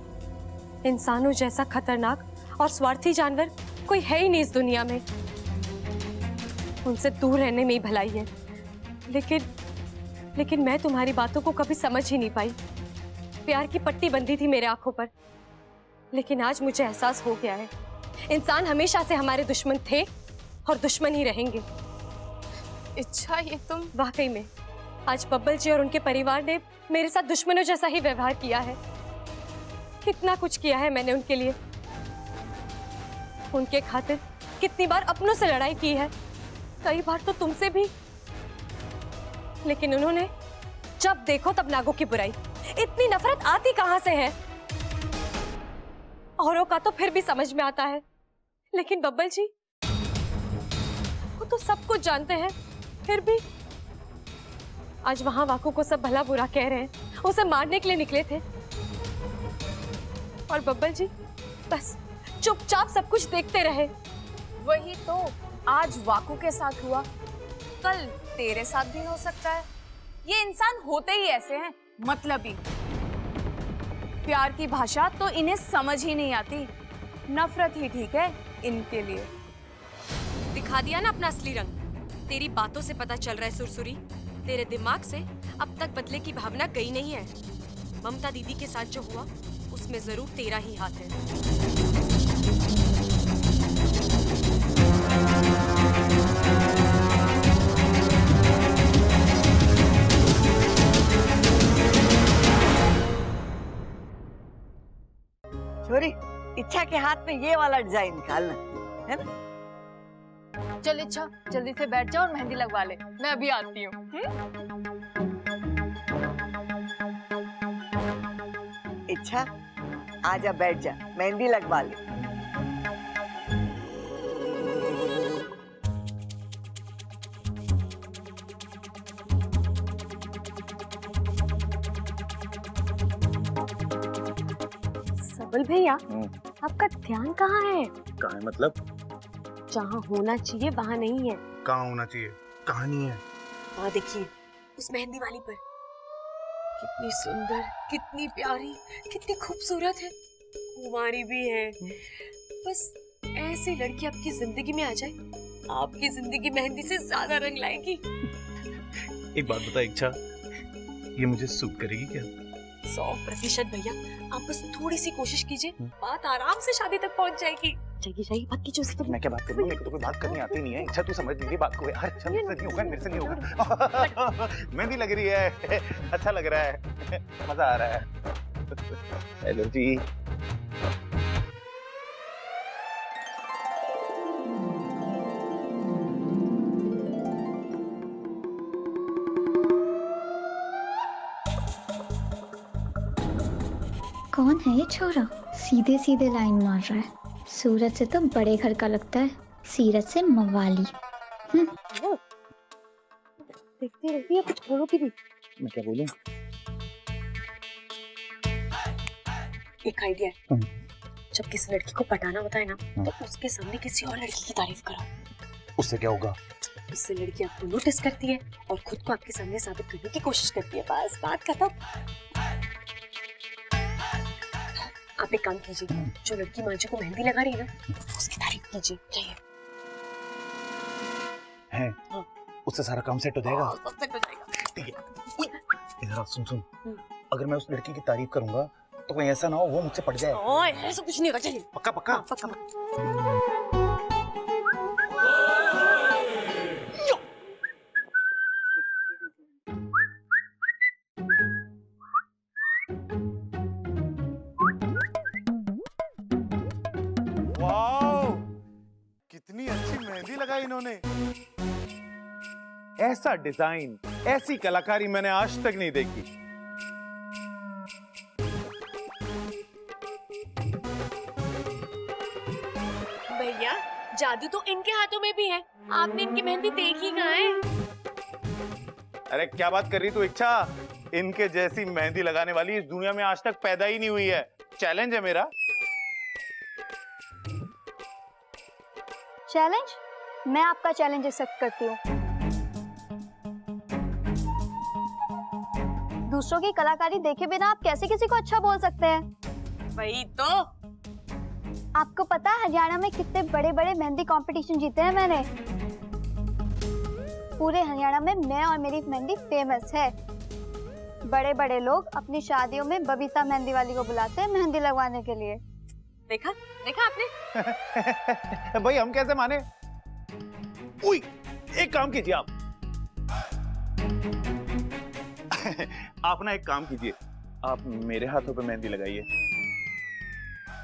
Speaker 9: इंसानों जैसा खतरनाक और स्वार्थी जानवर कोई है ही नहीं इस दुनिया में। उनसे दूर रहने में ही भलाई है। लेकिन मैं तुम्हारी बातों को कभी समझ ही नहीं पाई। प्यार की पट्टी बंधी थी मेरे आंखों पर। लेकिन आज मुझे एहसास हो गया है, इंसान हमेशा से हमारे दुश्मन थे और दुश्मन ही रहेंगे।
Speaker 12: इच्छा, ये तुम?
Speaker 9: वाकई में आज बब्बल जी और उनके परिवार ने मेरे साथ दुश्मनों जैसा ही व्यवहार किया है। कितना कुछ किया है मैंने उनके लिए। उनके खातिर कितनी बार अपनों से लड़ाई की है, कई बार तो तुमसे भी। लेकिन उन्होंने जब देखो तब नागों की बुराई। इतनी नफरत आती कहां से है? औरों का तो फिर भी समझ में आता है, लेकिन बब्बल जी, वो तो सब कुछ जानते हैं, फिर भी। आज वहां वाकू को सब भला बुरा कह रहे हैं, उसे मारने के लिए निकले थे। और बब्बल जी बस चुपचाप सब कुछ देखते रहे।
Speaker 12: वही तो आज वाकू के साथ हुआ, कल तेरे साथ भी हो सकता है। ये इंसान होते ही ऐसे हैं, मतलबी। प्यार की भाषा तो इन्हें समझ ही नहीं आती। नफरत ही ठीक है इनके लिए।
Speaker 9: दिखा दिया ना अपना असली रंग। तेरी बातों से पता चल रहा है सुरसुरी, तेरे दिमाग से अब तक बदले की भावना गई नहीं है। ममता दीदी के साथ जो हुआ उसमें जरूर तेरा ही हाथ है।
Speaker 6: छोरी, इच्छा के हाथ में ये वाला डिजाइन निकालना है ना।
Speaker 7: चल इच्छा, जल्दी से बैठ जा और मेहंदी लगवा ले। मैं अभी आती हूँ।
Speaker 6: इच्छा, आजा बैठ जा, मेहंदी लगवा ले।
Speaker 9: सबल भैया, आपका ध्यान कहाँ है?
Speaker 4: कहाँ है मतलब?
Speaker 9: जहाँ होना चाहिए वहाँ नहीं है।
Speaker 3: कहाँ होना चाहिए? कहाँ नहीं है?
Speaker 9: वहाँ देखिए, उस मेहंदी वाली पर। कितनी सुंदर, कितनी प्यारी, कितनी खूबसूरत है। कुंवारी भी है। बस ऐसी लड़की आपकी जिंदगी में आ जाए, आपकी जिंदगी मेहंदी से ज्यादा रंग लाएगी।
Speaker 3: एक बात बता इच्छा, ये मुझे सूट करेगी क्या?
Speaker 9: 100% भैया, आप बस थोड़ी सी कोशिश कीजिए, बात आराम से शादी तक पहुंच जाएगी। जाएगी बात कीजिए उससे।
Speaker 4: मैं क्या बात करूँ? मेरे को तो कोई बात करनी आती नहीं है। इच्छा, तू समझ मेरी बात को यार। अच्छा, मेरे से नहीं होगा, मेरे से नहीं होगा। मेहंदी लग रही है, अच्छा लग रहा है, मजा आ रहा है। हेलो जी।
Speaker 13: कौन है ये छोरा? सीधे सीधे लाइन मार रहा है। सूरत से तो बड़े घर का लगता है, सीरत से मवाली।
Speaker 9: देखती रहती है, कुछ बोलोगी भी।
Speaker 4: मैं क्या बोलूं?
Speaker 9: एक आइडिया है, जब किसी लड़की को पटाना होता है ना, तो उसके सामने किसी और लड़की की तारीफ करो।
Speaker 4: उससे क्या होगा?
Speaker 9: उससे लड़की आपको नोटिस करती है और खुद को आपके सामने साबित करने की कोशिश करती है। बस बात खत्म। आप एक काम कीजिए, जो लड़की मांझी को मेहंदी लगा रही है ना, उसकी तारीफ कीजिए। चाहिए
Speaker 4: है?
Speaker 9: हाँ।
Speaker 4: उससे सारा काम सेट हो जाएगा।
Speaker 9: सब सेट हो जाएगा।
Speaker 4: ठीक है। इधर आ, सुन। अगर मैं उस लड़की की तारीफ करूंगा तो कहीं ऐसा ना हो वो मुझसे पट जाए।
Speaker 9: ओए, ऐसा कुछ नहीं होगा। चलिए।
Speaker 4: पक्का पक्का?
Speaker 9: हाँ, पक्का।
Speaker 4: लगाई इन्होंने। ऐसा डिजाइन, ऐसी कलाकारी मैंने आज तक नहीं देखी।
Speaker 9: भैया जादू तो इनके हाथों में भी है, आपने इनकी मेहंदी देखी कहाँ है?
Speaker 4: अरे क्या बात कर रही तू इच्छा, इनके जैसी मेहंदी लगाने वाली इस दुनिया में आज तक पैदा ही नहीं हुई है। चैलेंज है मेरा।
Speaker 13: चैलेंज? मैं आपका चैलेंज एक्सेप्ट करती हूँ। दूसरों की कलाकारी देखे बिना आप कैसे किसी को अच्छा बोल सकते हैं?
Speaker 12: वही तो।
Speaker 13: आपको पता है हरियाणा में कितने बड़े बड़े मेहंदी कंपटीशन जीते हैं मैंने। पूरे हरियाणा में मैं और मेरी मेहंदी फेमस है। बड़े बड़े लोग अपनी शादियों में बबीता मेहंदी वाली को बुलाते हैं मेहंदी लगवाने के लिए।
Speaker 9: देखा देखा आपने?
Speaker 4: भाई हम कैसे माने? उई, एक काम कीजिए आप ना एक काम कीजिए, आप मेरे हाथों पे मेहंदी लगाइए।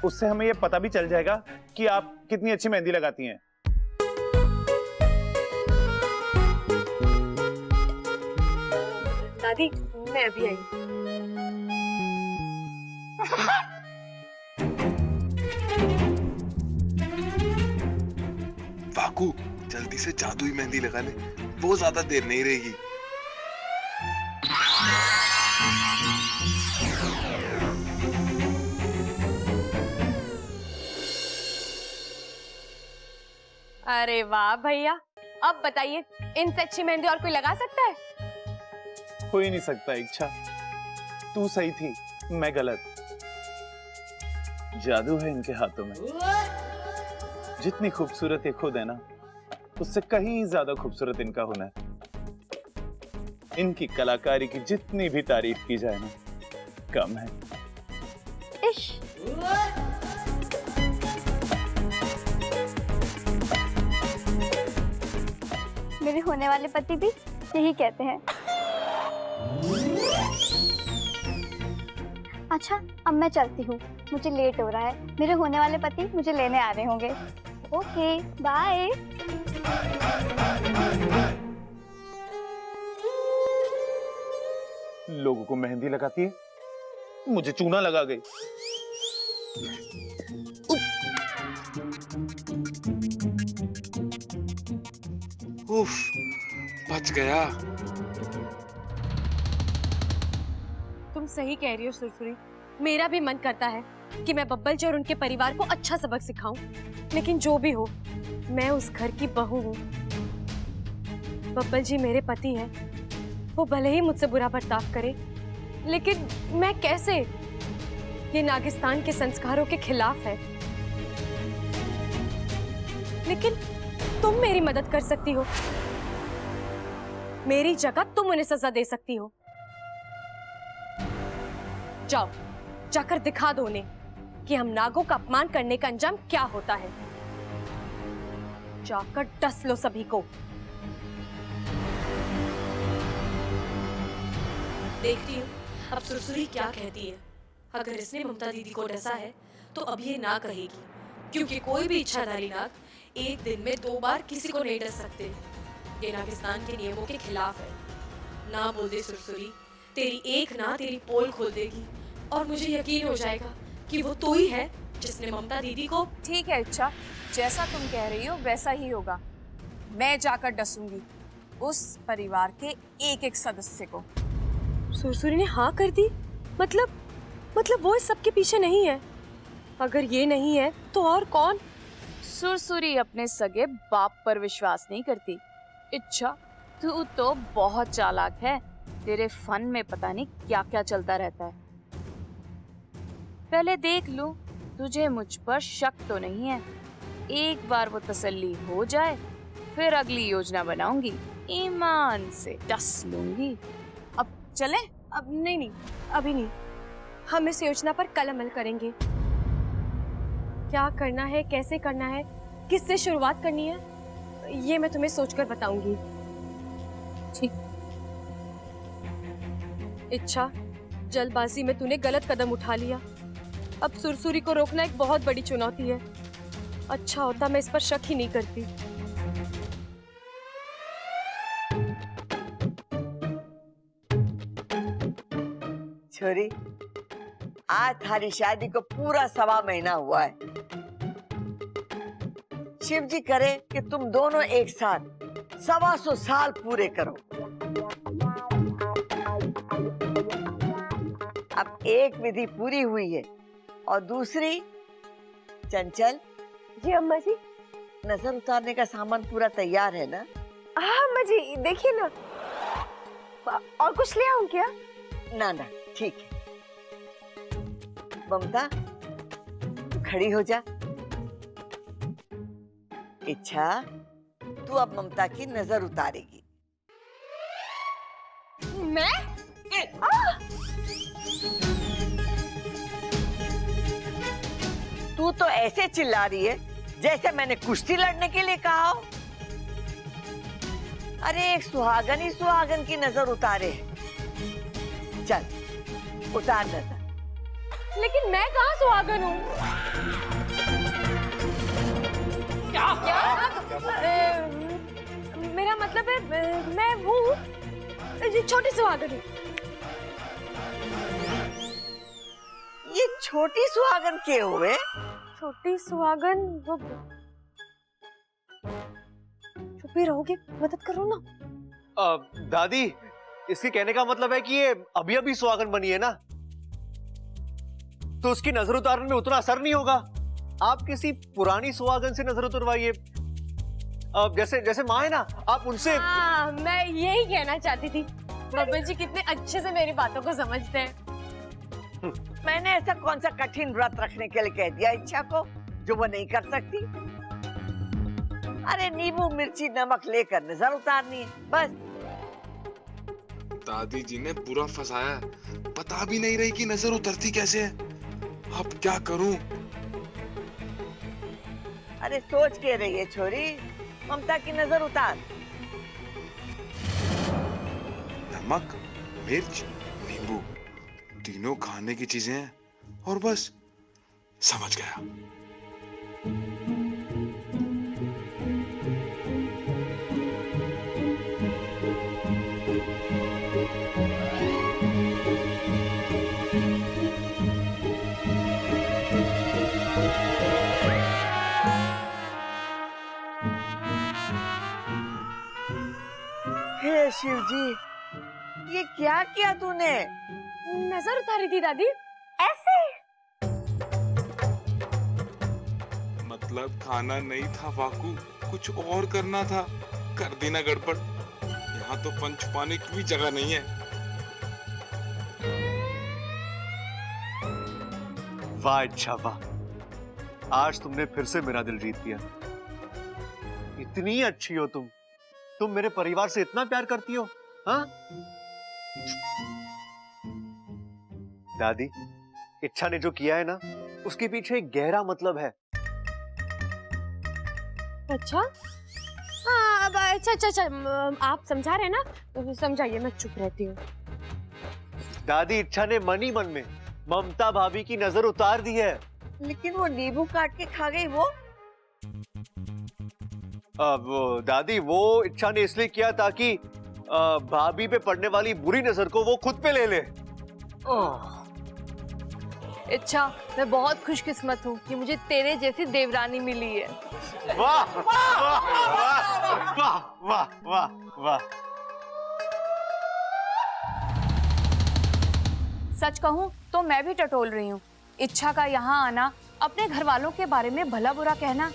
Speaker 4: उससे हमें ये पता भी चल जाएगा कि आप कितनी अच्छी मेहंदी लगाती हैं।
Speaker 9: दादी मैं अभी आई।
Speaker 14: वाकू जल्दी से जादुई मेहंदी लगा ले, वो ज्यादा देर नहीं रहेगी।
Speaker 9: अरे वाह भैया, अब बताइए इनसे अच्छी मेहंदी और कोई लगा सकता है?
Speaker 4: हो ही नहीं सकता इच्छा, तू सही थी मैं गलत। जादू है इनके हाथों में। जितनी खूबसूरत ये खुद है ना, उससे कहीं ज्यादा खूबसूरत इनका हुनर। इनकी कलाकारी की जितनी भी तारीफ की जाए ना, कम है।
Speaker 13: इश। मेरे होने वाले पति भी यही कहते हैं। अच्छा अब मैं चलती हूँ, मुझे लेट हो रहा है। मेरे होने वाले पति मुझे लेने आ रहे होंगे। Okay bye.
Speaker 4: लोगों को मेहंदी लगाती है, मुझे चूना लगा गई।
Speaker 14: उफ, बच गया।
Speaker 9: तुम सही कह रही हो सुरसुरी, मेरा भी मन करता है कि मैं बब्बल जी और उनके परिवार को अच्छा सबक सिखाऊं, लेकिन जो भी हो मैं उस घर की बहू हूँ। बब्बल जी मेरे पति हैं, वो भले ही मुझसे बुरा बर्ताव करे, लेकिन मैं कैसे? ये नागिस्तान के संस्कारों के खिलाफ है। लेकिन तुम मेरी मदद कर सकती हो, मेरी जगह तुम उन्हें सजा दे सकती हो। जाओ जाकर दिखा दो उन्हें कि हम नागों का अपमान करने का अंजाम क्या होता है। जाकर डस लो सभी को। देखती हूँ अब सुरसुरी क्या कहती है। अगर इसने ममता दीदी को डसा है तो अब ये ना कहेगी, क्योंकि कोई भी इच्छाधारी नाग एक दिन में 2 बार किसी को नहीं डस सकते। ये नागिस्तान के नियमों के खिलाफ है। ना बोल दे सुरसुरी, तेरी एक ना तेरी पोल खोल देगी और मुझे यकीन हो जाएगा कि वो तू ही है जिसने ममता दीदी को।
Speaker 12: ठीक है इच्छा, जैसा तुम कह रही हो वैसा ही होगा। मैं जाकर डसूंगी उस परिवार के एक एक सदस्य को।
Speaker 9: सुरसुरी ने हाँ कर दी? मतलब वो इस सब के पीछे नहीं है? अगर ये नहीं है तो और कौन?
Speaker 12: सुरसुरी अपने सगे बाप पर विश्वास नहीं करती। इच्छा तू तो बहुत चालाक है, तेरे फन में पता नहीं क्या क्या चलता रहता है। पहले देख लूं तुझे मुझ पर शक तो नहीं है। एक बार वो तसल्ली हो जाए फिर अगली योजना बनाऊंगी, ईमान से डस लूंगी। अब चले?
Speaker 9: अब नहीं, अभी नहीं। हम इस योजना पर कल अमल करेंगे। क्या करना है, कैसे करना है, किससे शुरुआत करनी है, ये मैं तुम्हें सोचकर बताऊंगी।
Speaker 12: ठीक।
Speaker 9: इच्छा, जल्दबाजी में तूने गलत कदम उठा लिया। अब सुरसुरी को रोकना एक बहुत बड़ी चुनौती है। अच्छा होता मैं इस पर शक ही नहीं करती।
Speaker 6: छोरी, आज थारी शादी को पूरा 1.25 महीना हुआ है। शिव जी करे कि तुम दोनों एक साथ 125 साल पूरे करो। अब एक विधि पूरी हुई है और दूसरी, चंचल
Speaker 9: जी अम्मा जी।
Speaker 6: नजर उतारने का सामान पूरा तैयार है ना?
Speaker 9: हाँ अम्मा जी, देखिए ना। और कुछ ले आऊं क्या?
Speaker 6: ना ना, ठीक है। ममता, तू खड़ी हो जा। इच्छा, तू अब ममता की नजर उतारेगी।
Speaker 9: मैं?
Speaker 6: तू तो ऐसे चिल्ला रही है जैसे मैंने कुश्ती लड़ने के लिए कहा हो। अरे एक सुहागन ही सुहागन की नजर उतारे। चल उतार नजर।
Speaker 9: लेकिन मैं कहाँ सुहागन हूँ? क्या? मेरा मतलब है मैं हूँ छोटी सुहागन हूँ।
Speaker 6: ये छोटी सुहागन के हुए?
Speaker 9: छोटी सुहागन वो चुप ही रहोगे? मदद करो ना।
Speaker 2: दादी, इसके कहने का मतलब है कि ये अभी अभी सुहागन बनी है ना, तो उसकी नजर उतारने में उतना असर नहीं होगा। आप किसी पुरानी सुहागन से नजर उतरवाइए, जैसे जैसे माँ है ना, आप उनसे।
Speaker 9: मैं यही कहना चाहती थी। बाबा जी कितने अच्छे से मेरी बातों को समझते हैं।
Speaker 6: मैंने ऐसा कौन सा कठिन व्रत रखने के लिए कह दिया इच्छा को जो वो नहीं कर सकती? अरे नींबू मिर्ची नमक लेकर नजर उतारनी है बस।
Speaker 14: दादी जी ने पूरा फंसाया, पता भी नहीं रही कि नजर उतरती कैसे है। अब क्या करूं?
Speaker 6: अरे सोच के रही है छोरी, ममता की नजर उतार।
Speaker 14: नमक, मिर्च, नींबू, तीनों खाने की चीजें हैं और बस समझ गया।
Speaker 6: हे शिव जी, ये क्या किया तूने?
Speaker 9: नजर उतारी थी दादी, ऐसे।
Speaker 14: मतलब खाना नहीं था वाकू, कुछ और करना था। कर देना गड़बड़। यहाँ तो पंच छुपाने की भी जगह नहीं है।
Speaker 2: वाह इच्छा वाह, आज तुमने फिर से मेरा दिल जीत लिया। इतनी अच्छी हो तुम मेरे परिवार से इतना प्यार करती हो। हाँ दादी, इच्छा ने जो किया है ना, उसके पीछे एक गहरा मतलब है।
Speaker 9: अच्छा हाँ, अब अच्छा आप समझा रहे हैं ना, तो समझाइए, मैं चुप रहती हूँ।
Speaker 2: दादी, इच्छा ने मन ही मन में ममता भाभी की नजर उतार दी है।
Speaker 6: लेकिन वो नींबू काट के खा गई वो।
Speaker 2: दादी, वो इच्छा ने इसलिए किया ताकि भाभी पे पड़ने वाली बुरी नजर को वो खुद पे ले ले।
Speaker 7: इच्छा, मैं बहुत खुशकिस्मत हूँ कि मुझे तेरे जैसी देवरानी मिली है।
Speaker 2: वाह वाह वाह वाह वाह वाह वाह।
Speaker 12: सच कहूँ तो मैं भी टटोल रही हूँ। इच्छा का यहाँ आना, अपने घर वालों के बारे में भला बुरा कहना,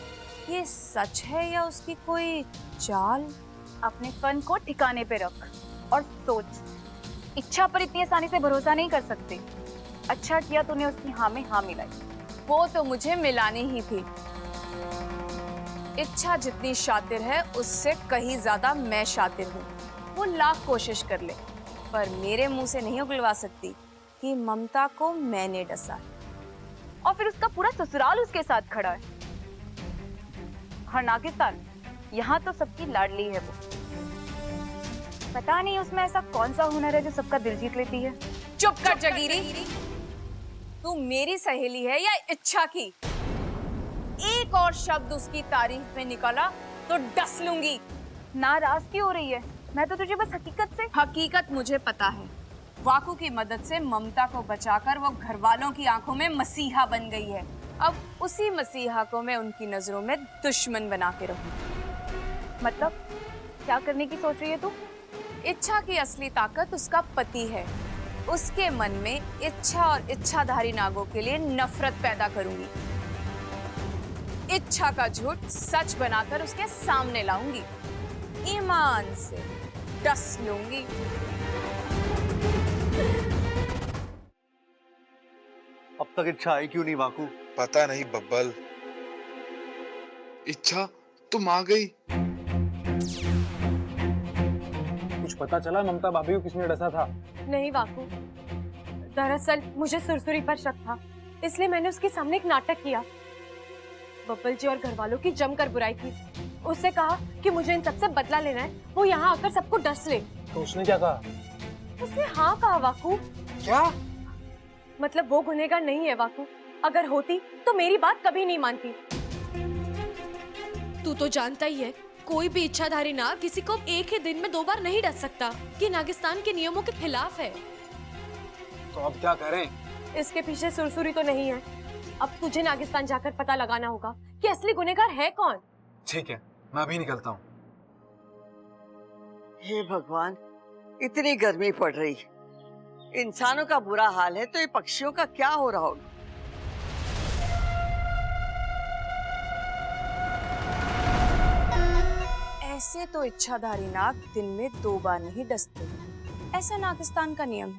Speaker 12: ये सच है या उसकी कोई चाल?
Speaker 15: अपने फन को ठिकाने पे रख और सोच। इच्छा पर इतनी आसानी से भरोसा नहीं कर सकते। अच्छा किया तूने उसकी हाँ में हाँ मिलाई।
Speaker 12: वो तो मुझे मिलानी ही थी। इच्छा जितनी शातिर है उससे कहीं ज्यादा मैं शातिर हूँ। वो लाख कोशिश कर ले, पर मेरे मुंह से नहीं उगलवा सकती कि ममता को मैंने डसा है।
Speaker 15: और फिर उसका पूरा ससुराल उसके साथ खड़ा है। हरनाकिस्तान, यहाँ तो सबकी लाडली है वो। पता नहीं उसमें ऐसा कौन सा हुनर है जो सबका दिल जीत लेती है।
Speaker 12: चुप कर जगीरी। तू मेरी सहेली है या इच्छा की? एक और शब्द उसकी तारीफ में निकाला तो डस लूंगी।
Speaker 15: नाराज क्यों हो रही है? मैं तो तुझे बस हकीकत से।
Speaker 12: हकीकत मुझे पता है, वाकू की मदद से ममता को बचाकर वो घर वालों की आंखों में मसीहा बन गई है। अब उसी मसीहा को मैं उनकी नजरों में दुश्मन बना के रहूं।
Speaker 15: मतलब क्या करने की सोच रही है तू?
Speaker 12: इच्छा की असली ताकत उसका पति है। उसके मन में इच्छा और इच्छाधारी नागों के लिए नफरत पैदा करूंगी। इच्छा का झूठ सच बनाकर उसके सामने लाऊंगी। ईमान से डस लूंगी।
Speaker 2: अब तक इच्छा आई क्यों नहीं वाकू?
Speaker 14: पता नहीं बब्बल। इच्छा तुम आ गई।
Speaker 5: कुछ पता चला ममता भाभी को किसने डसा था?
Speaker 9: नहीं वाकू, दरअसल मुझे सुरसुरी पर शक था, इसलिए मैंने उसके सामने एक नाटक किया। बब्बल जी और घर वालों की जमकर बुराई की। उससे कहा कि मुझे इन सबसे बदला लेना है, वो यहाँ आकर सबको डस ले।
Speaker 5: तो उसने क्या कहा?
Speaker 9: उसने हाँ कहा वाकू।
Speaker 5: क्या?
Speaker 9: मतलब वो गुनहगार नहीं है वाकू, अगर होती तो मेरी बात कभी नहीं मानती। तू तो जानता ही है, कोई भी इच्छाधारी नाग किसी को एक ही दिन में 2 बार नहीं डस सकता। ये नागिस्तान के नियमों के खिलाफ है।
Speaker 5: तो अब क्या करें?
Speaker 9: इसके पीछे सुरसुरी तो नहीं है। अब तुझे नागिस्तान जाकर पता लगाना होगा कि असली गुनहगार है कौन।
Speaker 5: ठीक है, मैं अभी निकलता हूँ।
Speaker 6: हे भगवान, इतनी गर्मी पड़ रही, इंसानों का बुरा हाल है तो ये पक्षियों का क्या हो रहा होगा?
Speaker 12: ऐसे तो इच्छाधारी नाग दिन में 2 बार नहीं डसते, ऐसा नागिस्तान का नियम है।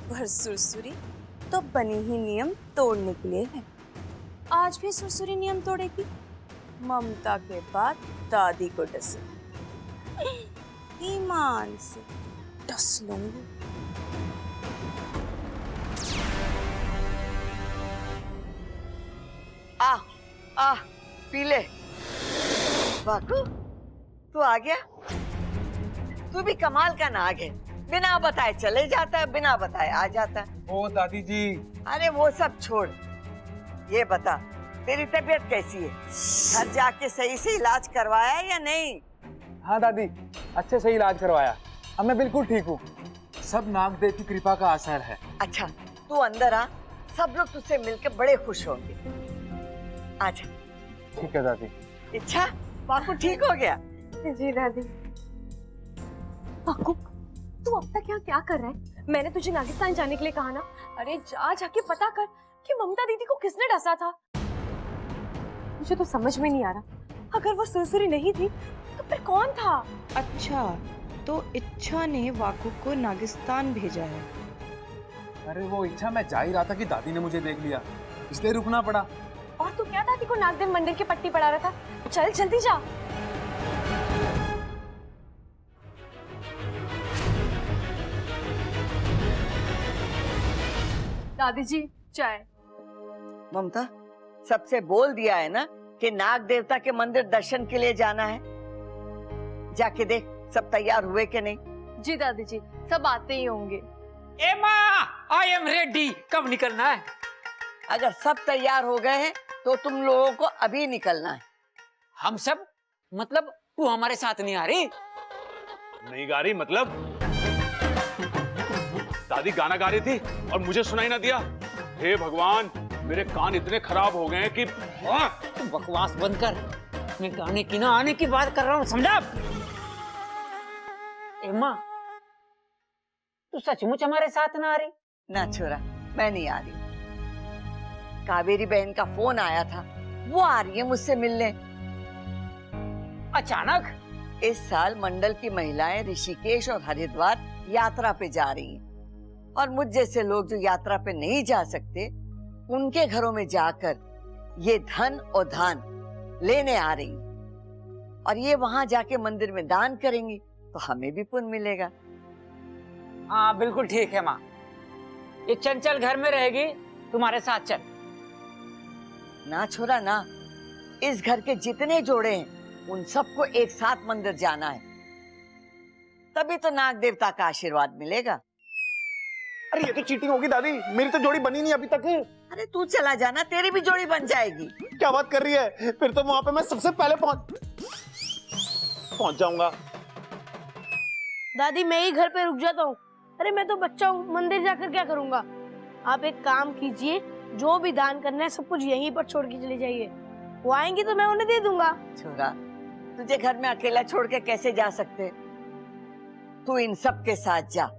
Speaker 12: पर सुरसुरी तो बनी ही नियम तोड़ने के लिए है। आज भी सुरसुरी नियम तोड़ेगी। ममता के बाद दादी को डसे, ईमान से डस लूंगी।
Speaker 6: आ पी ले। वाकू, तू आ गया? तू भी कमाल का नाग है, बिना बताए चले जाता है, बिना बताए आ जाता है।
Speaker 5: ओ दादी जी।
Speaker 6: अरे वो सब छोड़, ये बता तेरी तबीयत कैसी है? घर जाके सही से इलाज करवाया या नहीं?
Speaker 5: हाँ दादी, अच्छे से इलाज करवाया, अब मैं बिल्कुल ठीक हूँ। सब नागदेव की कृपा का असर है।
Speaker 6: अच्छा, तू अंदर आ, सब लोग तुझसे मिलकर बड़े खुश होंगे। आजा।
Speaker 5: ठीक है दादी।
Speaker 6: इच्छा, वाकू ठीक हो गया?
Speaker 9: जी दादी। वाकू, तू अब तक यहाँ क्या कर रहा है? मैंने तुझे नागिस्तान जाने के लिए कहा ना। अरे जाके पता कर कि ममता दीदी को किसने डसा था। मुझे तो समझ में नहीं आ रहा, अगर वो सुरसुरी नहीं थी तो फिर कौन था?
Speaker 12: अच्छा, तो इच्छा ने वाकू को नागिस्तान भेजा है।
Speaker 5: अरे वो इच्छा, मैं जा ही रहा था कि दादी ने मुझे देख लिया, इसलिए रुकना पड़ा।
Speaker 9: और तू क्या दादी को नागदेव मंदिर की पट्टी पढ़ा रहा था? चल जल्दी जा। दादी जी, चाय।
Speaker 6: ममता, सबसे बोल दिया है ना कि नाग देवता के मंदिर दर्शन के लिए जाना है। जाके देख सब तैयार हुए कि नहीं।
Speaker 7: जी दादी जी, सब आते ही होंगे।
Speaker 10: ए माँ, आई एम रेडी। कब निकलना है?
Speaker 6: अगर सब तैयार हो गए हैं तो तुम लोगों को अभी निकलना है।
Speaker 10: हम सब? मतलब तू हमारे साथ नहीं आ रही?
Speaker 4: नहीं गा रही मतलब? दादी गाना गा रही थी और मुझे सुनाई ना दिया। हे भगवान, मेरे कान इतने खराब हो गए हैं कि
Speaker 10: तू बकवास बंद कर। मैं गाने की ना आने की बात कर रहा हूँ, समझा? ए माँ, तू सचमुच हमारे साथ ना आ रही?
Speaker 6: ना छोरा, मैं नहीं आ रही। कावेरी बहन का फोन आया था, वो आ रही है मुझसे मिलने।
Speaker 10: अचानक?
Speaker 6: इस साल मंडल की महिलाएं ऋषिकेश और हरिद्वार यात्रा पे जा रही हैं, और मुझ जैसे लोग जो यात्रा पे नहीं जा सकते, उनके घरों में जाकर ये धन और दान लेने आ रही हैं। और ये वहां जाके मंदिर में दान करेंगी तो हमें भी पुण्य मिलेगा।
Speaker 10: हाँ बिल्कुल ठीक है माँ, ये चंचल घर में रहेगी, तुम्हारे साथ चल।
Speaker 6: ना छोरा ना, इस घर के जितने जोड़े हैं उन सबको एक साथ मंदिर जाना है, तभी तो नाग देवता का आशीर्वाद मिलेगा।
Speaker 4: अरे ये तो चीटिंग होगी दादी, मेरी तो जोड़ी बनी नहीं अभी तक।
Speaker 6: अरे तू चला जाना, तेरी भी जोड़ी बन जाएगी।
Speaker 4: क्या बात कर रही है? फिर तो वहां पे मैं सबसे पहले पहुंच जाऊंगा।
Speaker 9: दादी, मैं ही घर पे रुक जाता हूँ।
Speaker 16: अरे मैं तो बच्चा हूँ, मंदिर जाकर क्या करूँगा? आप एक काम कीजिए, जो भी दान करना है सब कुछ यहीं पर छोड़ के चले जाइए। वो आएंगी तो मैं उन्हें दे दूंगा।
Speaker 6: छोरा, तुझे घर में अकेला छोड़ के कैसे जा सकते? तू इन सब के साथ जा।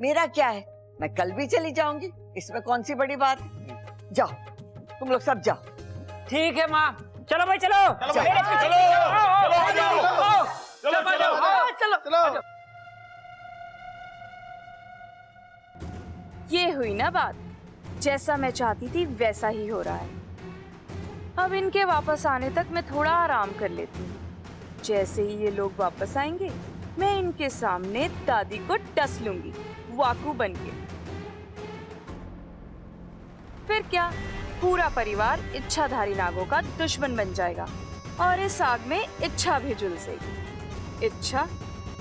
Speaker 6: मेरा क्या है, मैं कल भी चली जाऊंगी, इसमें कौन सी बड़ी बात है। जाओ, तुम लोग सब जाओ।
Speaker 10: ठीक है माँ, चलो भाई चलो।
Speaker 16: चलो।
Speaker 12: ये हुई ना बात, जैसा मैं चाहती थी वैसा ही हो रहा है। अब इनके वापस आने तक मैं थोड़ा आराम कर लेती हूँ। जैसे ही ये लोग वापस आएंगे, मैं इनके सामने दादी को डस लूंगी, वाकू बनके। फिर क्या, पूरा परिवार इच्छाधारी नागों का दुश्मन बन जाएगा और इस आग में इच्छा भी झुलसेगी। इच्छा,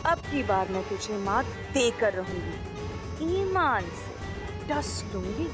Speaker 12: अब की बार मैं तुझे मात देकर रहूंगी, ईमान से डस लूंगी।